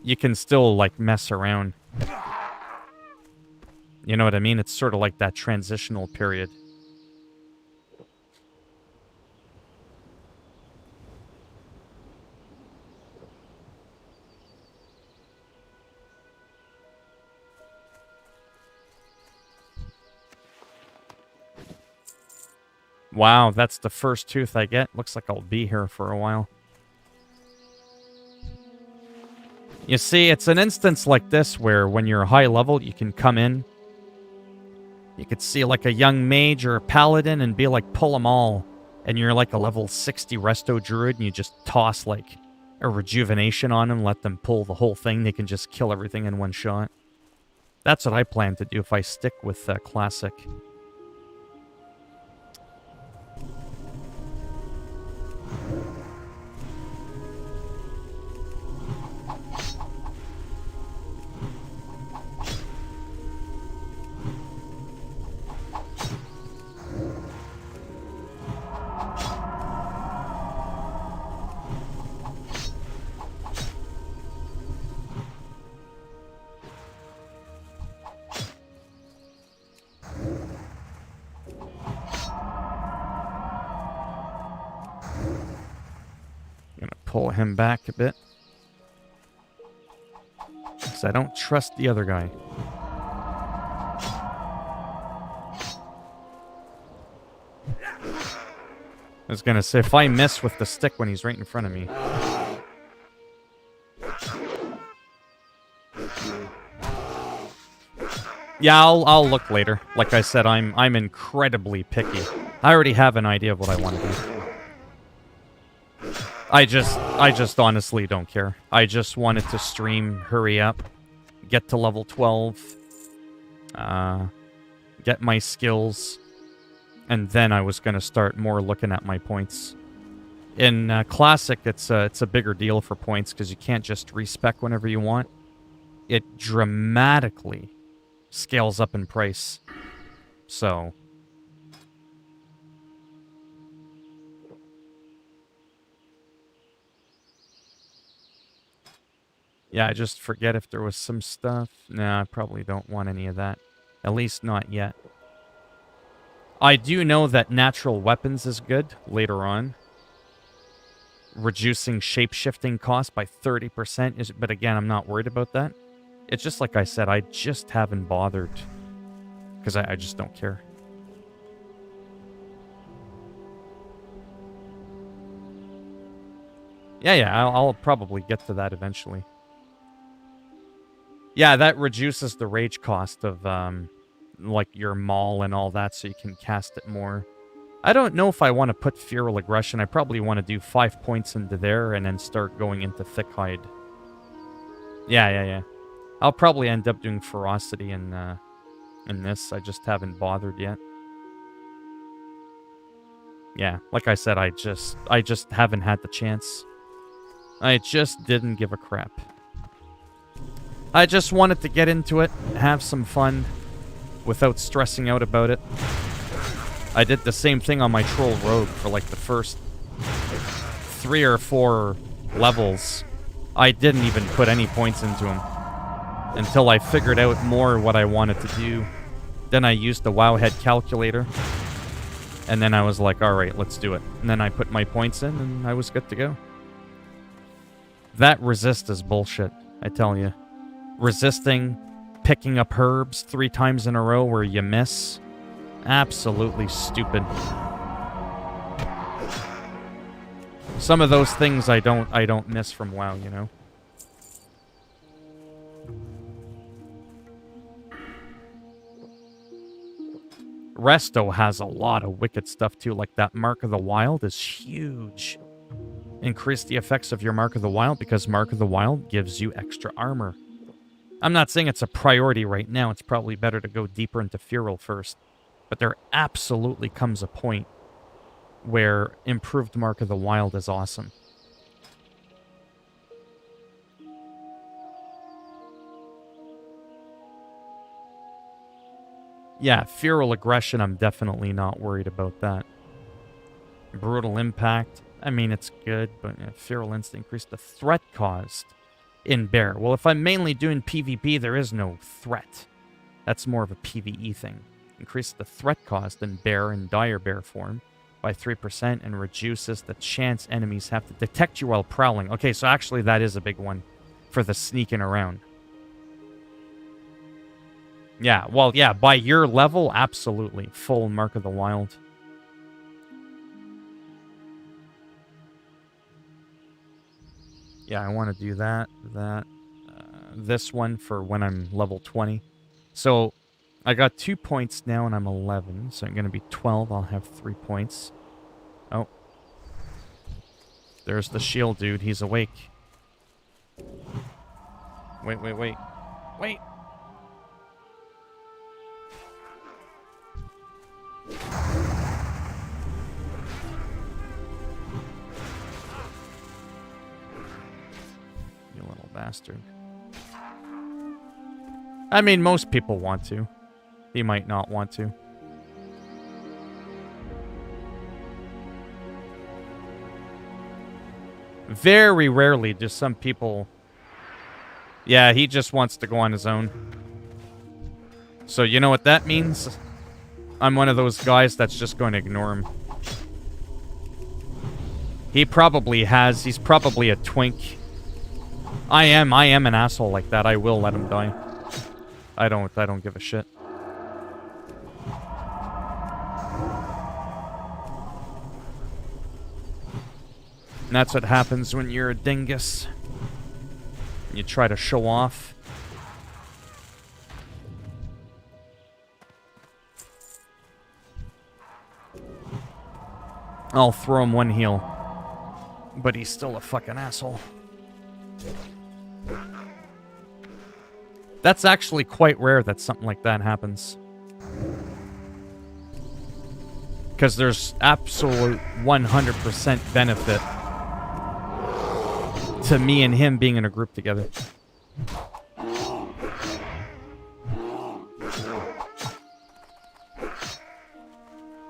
you can still, like, mess around. You know what I mean? It's sort of like that transitional period. Wow, that's the first tooth I get. Looks like I'll be here for a while. You see, it's an instance like this where when you're high level, you can come in. You could see like a young mage or a paladin and be like, pull them all. And you're like a level 60 resto druid and you just toss like a rejuvenation on them, let them pull the whole thing. They can just kill everything in one shot. That's what I plan to do if I stick with Classic. Pull him back a bit. Because I don't trust the other guy. I was going to say, if I miss with the stick when he's right in front of me. Yeah, I'll look later. Like I said, I'm incredibly picky. I already have an idea of what I want to do. I just honestly don't care. I just wanted to stream, hurry up, get to level 12, get my skills, and then I was going to start more looking at my points. In Classic, it's a bigger deal for points because you can't just respec whenever you want. It dramatically scales up in price. So... yeah, I just forget if there was some stuff. Nah, I probably don't want any of that. At least not yet. I do know that natural weapons is good later on. Reducing shape-shifting cost by 30% is... but again, I'm not worried about that. It's just like I said, I just haven't bothered. Because I just don't care. Yeah, I'll probably get to that eventually. Yeah, that reduces the rage cost of, like, your maul and all that, so you can cast it more. I don't know if I want to put Feral Aggression. I probably want to do 5 points into there and then start going into Thick Hide. Yeah. I'll probably end up doing Ferocity in this. I just haven't bothered yet. Yeah, like I said, I just haven't had the chance. I just didn't give a crap. I just wanted to get into it, have some fun, without stressing out about it. I did the same thing on my Troll Rogue for like the first 3 or 4 levels. I didn't even put any points into him until I figured out more what I wanted to do. Then I used the Wowhead calculator, and then I was like, alright, let's do it. And then I put my points in, and I was good to go. That resist is bullshit, I tell you. Resisting, picking up herbs 3 times in a row where you miss. Absolutely stupid. Some of those things I don't miss from WoW, you know. Resto has a lot of wicked stuff too, like that Mark of the Wild is huge. Increase the effects of your Mark of the Wild because Mark of the Wild gives you extra armor. I'm not saying it's a priority right now. It's probably better to go deeper into Feral first. But there absolutely comes a point where improved Mark of the Wild is awesome. Yeah, Feral Aggression, I'm definitely not worried about that. Brutal Impact, I mean, it's good, but Feral Instinct increased the threat caused in Bear. Well, if I'm mainly doing PvP, there is no threat. That's more of a PvE thing. Increase the threat cost in Bear and Dire Bear form by 3% and reduces the chance enemies have to detect you while prowling. Okay, so actually that is a big one for the sneaking around. Yeah, well, yeah, by your level, absolutely. Full Mark of the Wild. Yeah, I want to do that. This one for when I'm level 20. So I got 2 points now and I'm 11. So I'm going to be 12. I'll have 3 points. Oh. There's the shield dude. He's awake. Wait. Wait. You little bastard. I mean, most people want to. He might not want to. Very rarely do some people... Yeah, he just wants to go on his own. So you know what that means? I'm one of those guys that's just going to ignore him. He probably has. He's probably a twink. I am an asshole like that. I will let him die. I don't give a shit. And that's what happens when you're a dingus. You try to show off. I'll throw him one heal. But he's still a fucking asshole. That's actually quite rare that something like that happens. Because there's absolute 100% benefit to me and him being in a group together.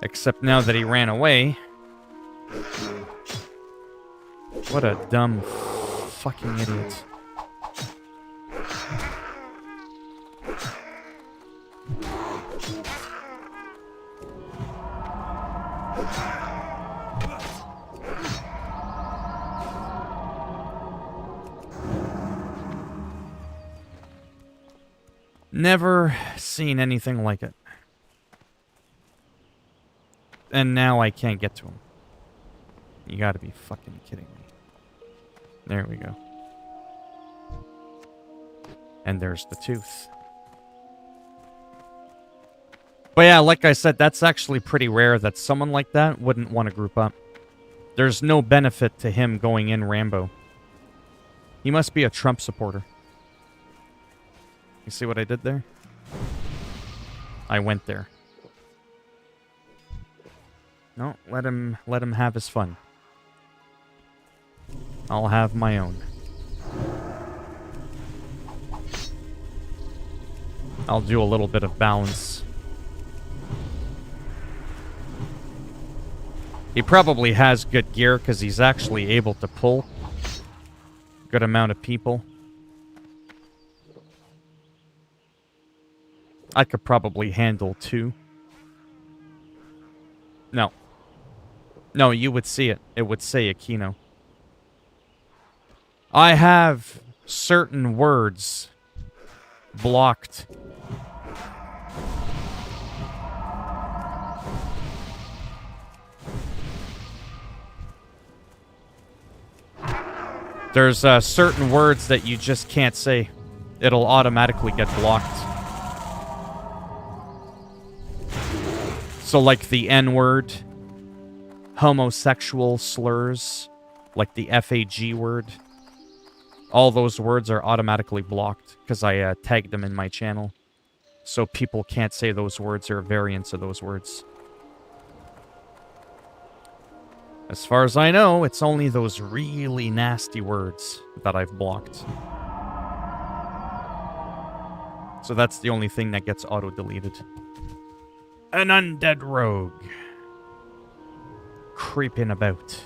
Except now that he ran away. What a dumb fucking idiot. Never seen anything like it. And now I can't get to him. You gotta be fucking kidding me. There we go. And there's the tooth. But yeah, like I said, that's actually pretty rare that someone like that wouldn't want to group up. There's no benefit to him going in Rambo. He must be a Trump supporter. You see what I did there? I went there. No, let him have his fun. I'll have my own. I'll do a little bit of balance. He probably has good gear because he's actually able to pull a good amount of people. I could probably handle 2. No. No, you would see it. It would say Aquino. I have certain words blocked. There's certain words that you just can't say. It'll automatically get blocked. So like the N-word, homosexual slurs, like the FAG word. All those words are automatically blocked because I tagged them in my channel. So people can't say those words or variants of those words. As far as I know, it's only those really nasty words that I've blocked. So that's the only thing that gets auto-deleted. An undead rogue. Creeping about.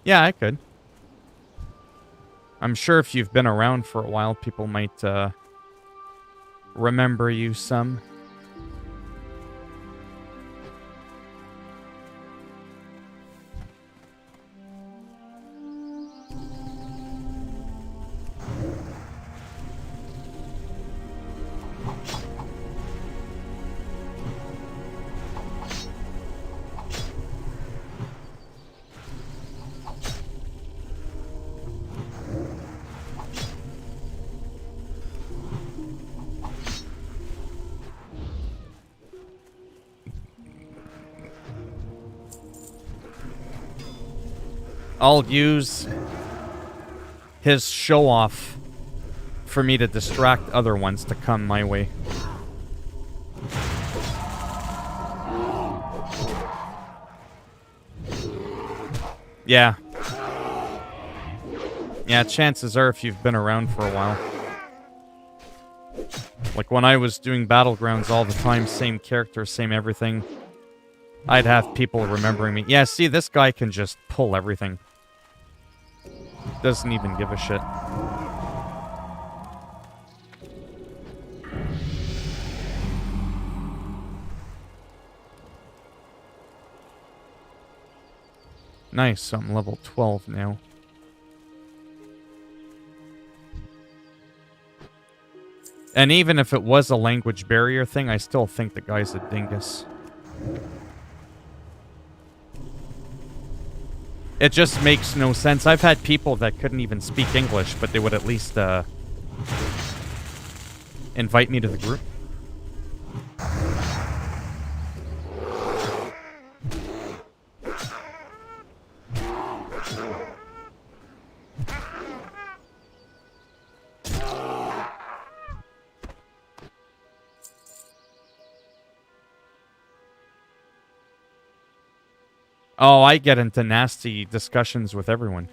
Yeah, I could. I'm sure if you've been around for a while, people might remember you some. I'll use his show-off for me to distract other ones to come my way. Yeah. Yeah, chances are if you've been around for a while. Like when I was doing Battlegrounds all the time, same character, same everything, I'd have people remembering me. Yeah, see, this guy can just pull everything. Doesn't even give a shit. Nice, I'm level 12 now. And even if it was a language barrier thing, I still think the guy's a dingus. It just makes no sense. I've had people that couldn't even speak English, but they would at least invite me to the group. Oh, I get into nasty discussions with everyone.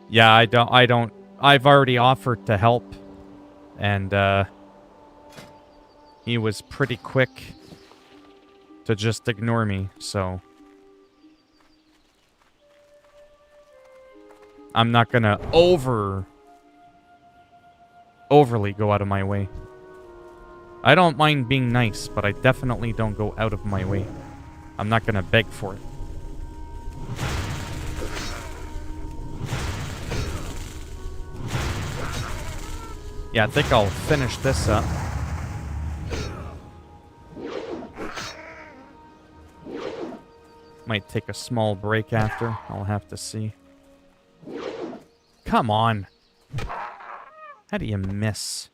Yeah, I've already offered to help, and he was pretty quick to just ignore me, so I'm not gonna overly go out of my way. I don't mind being nice, but I definitely don't go out of my way. I'm not gonna beg for it. Yeah, I think I'll finish this up. Might take a small break after. I'll have to see. Come on. How do you miss?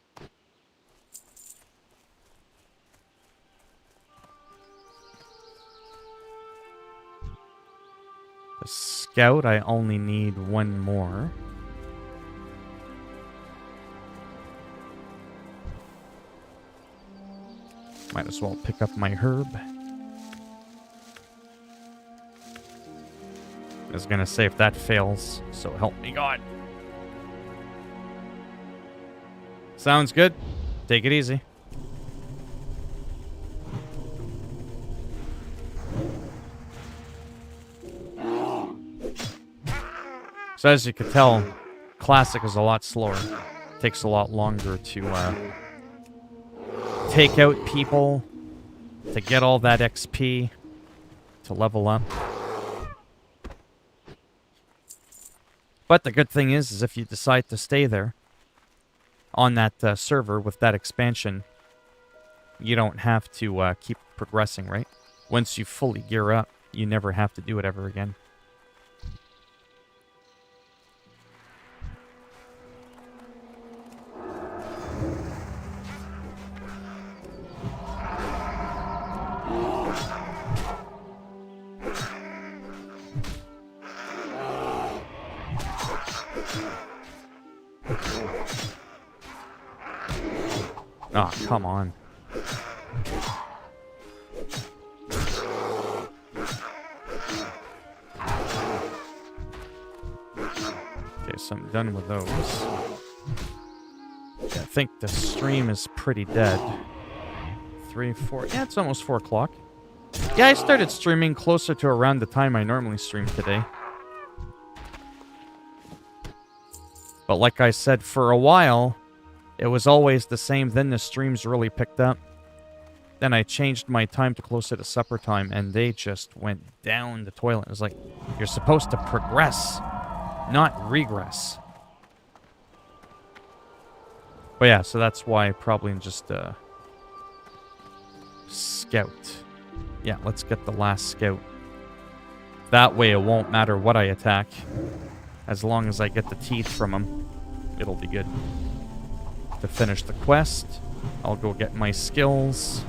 The scout, I only need one more. Might as well pick up my herb. I was gonna say if that fails, so help me God. Sounds good. Take it easy. So as you can tell, Classic is a lot slower. Takes a lot longer to take out people, to get all that XP, to level up. But the good thing is if you decide to stay there on that server with that expansion, you don't have to keep progressing, right? Once you fully gear up, you never have to do it ever again. Oh, come on. Okay, so I'm done with those. Yeah, I think the stream is pretty dead. 3, 4... Yeah, it's almost 4 o'clock. Yeah, I started streaming closer to around the time I normally stream today. But like I said, for a while, it was always the same. Then the streams really picked up. Then I changed my time to closer to supper time, and they just went down the toilet. It was like, you're supposed to progress, not regress. But yeah, so that's why probably just scout. Yeah, let's get the last scout. That way it won't matter what I attack. As long as I get the teeth from him, it'll be good. To finish the quest, I'll go get my skills.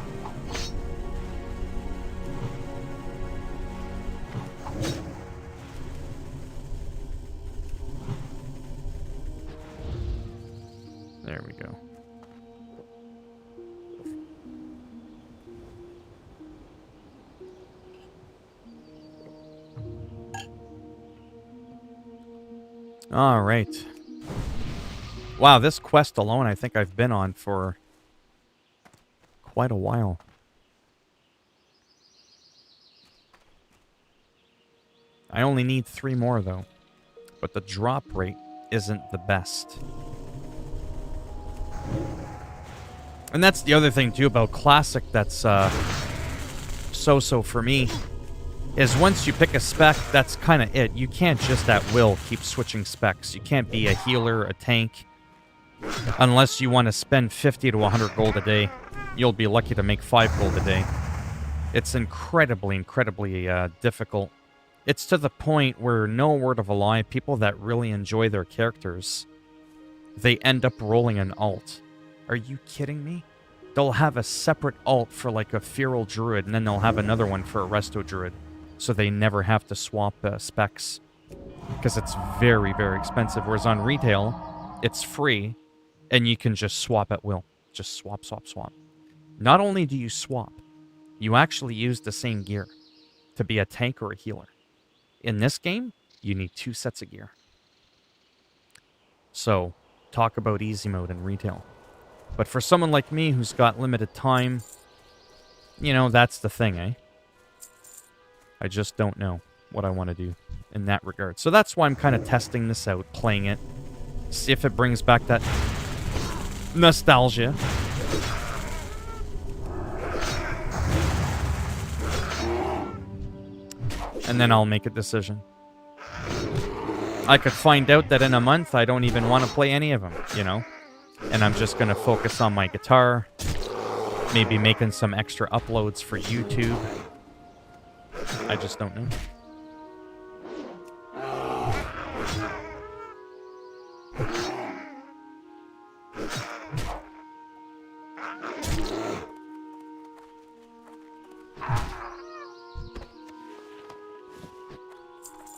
All right. Wow, this quest alone I think I've been on for quite a while. I only need 3 more, though. But the drop rate isn't the best. And that's the other thing, too, about Classic that's so-so for me, is once you pick a spec, that's kind of it. You can't just at will keep switching specs. You can't be a healer, a tank, unless you want to spend 50 to 100 gold a day. You'll be lucky to make 5 gold a day. It's incredibly difficult. It's to the point where, no word of a lie, people that really enjoy their characters, they end up rolling an alt. Are you kidding me? They'll have a separate alt for like a Feral Druid, and then they'll have another one for a Resto Druid, so they never have to swap specs. Because it's very expensive. Whereas on retail, it's free, and you can just swap at will. Just swap. Not only do you swap, you actually use the same gear to be a tank or a healer. In this game, you need 2 sets of gear. So, talk about easy mode in retail. But for someone like me who's got limited time, you know, that's the thing, eh? I just don't know what I want to do in that regard. So that's why I'm kind of testing this out, playing it. See if it brings back that nostalgia. And then I'll make a decision. I could find out that in a month I don't even want to play any of them, you know? And I'm just going to focus on my guitar. Maybe making some extra uploads for YouTube. I just don't know.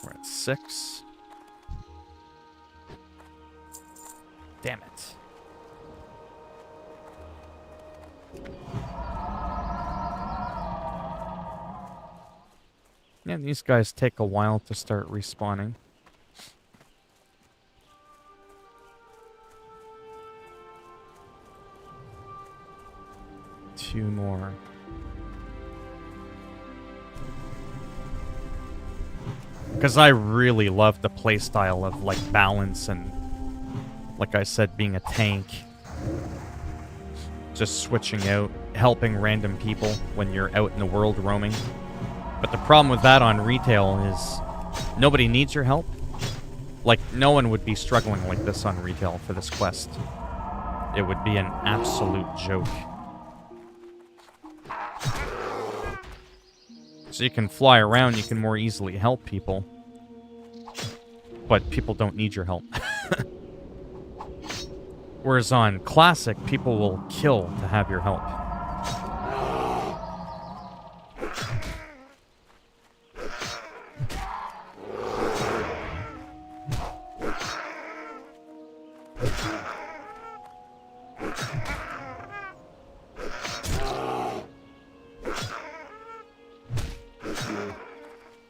We're at 6. Damn it. Yeah, these guys take a while to start respawning. Two more. Because I really love the playstyle of, like, balance and, like I said, being a tank. Just switching out, helping random people when you're out in the world roaming. But the problem with that on retail is nobody needs your help. Like, no one would be struggling like this on retail for this quest. It would be an absolute joke. So you can fly around, you can more easily help people. But people don't need your help. Whereas on Classic, people will kill to have your help.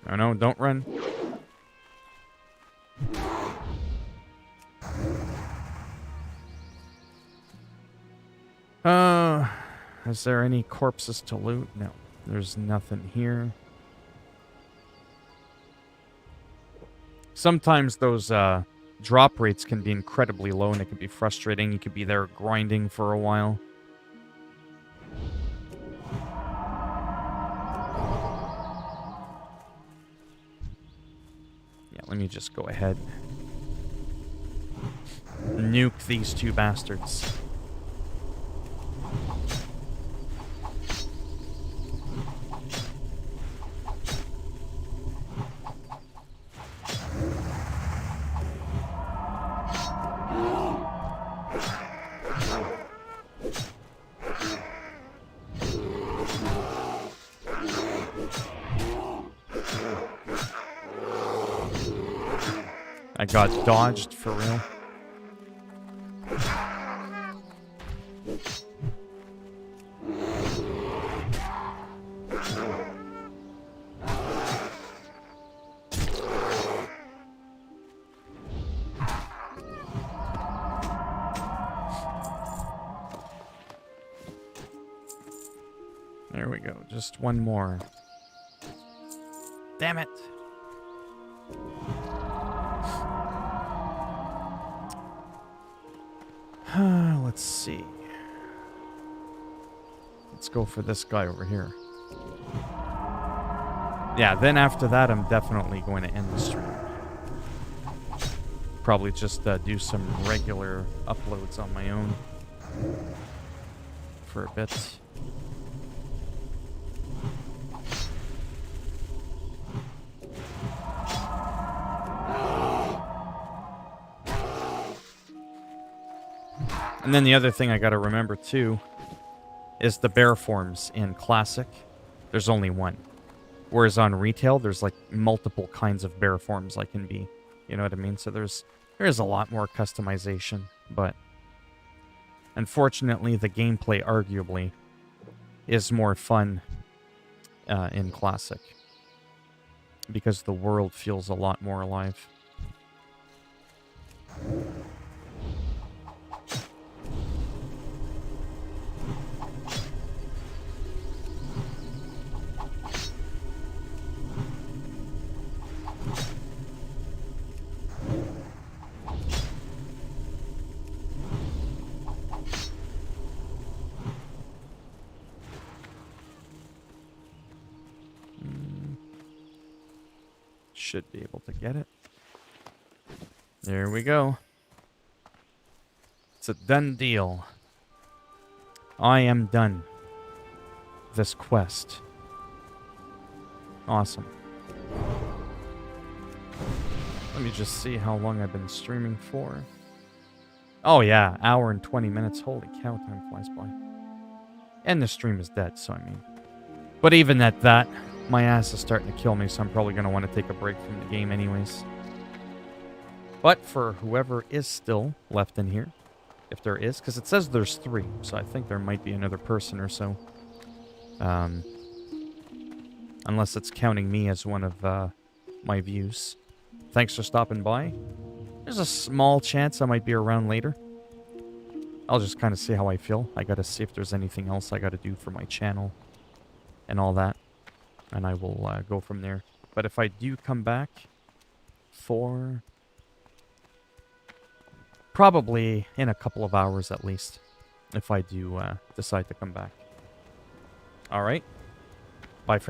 Oh no, don't run. Is there any corpses to loot? No, there's nothing here. Sometimes those drop rates can be incredibly low and it can be frustrating. You could be there grinding for a while. Yeah, let me just go ahead. Nuke these 2 bastards. I got dodged for real. There we go. Just one more. Damn it. Let's see. Let's go for this guy over here. Yeah, then after that, I'm definitely going to end the stream. Probably just do some regular uploads on my own for a bit. And then the other thing I gotta remember too is the bear forms in Classic. There's only one. Whereas on Retail, there's like multiple kinds of bear forms I can be. You know what I mean? So there's a lot more customization, but unfortunately the gameplay arguably is more fun in Classic. Because the world feels a lot more alive. Should be able to get it. There we go. It's a done deal. I am done. This quest. Awesome. Let me just see how long I've been streaming for. Oh yeah, hour and 20 minutes. Holy cow, time flies by. And the stream is dead, so I mean. But even at that, my ass is starting to kill me, so I'm probably going to want to take a break from the game anyways. But for whoever is still left in here, if there is, because it says there's 3, so I think there might be another person or so. Unless it's counting me as one of my views. Thanks for stopping by. There's a small chance I might be around later. I'll just kind of see how I feel. I got to see if there's anything else I got to do for my channel and all that. And I will go from there. But if I do come back for... probably in a couple of hours at least. If I do decide to come back. Alright.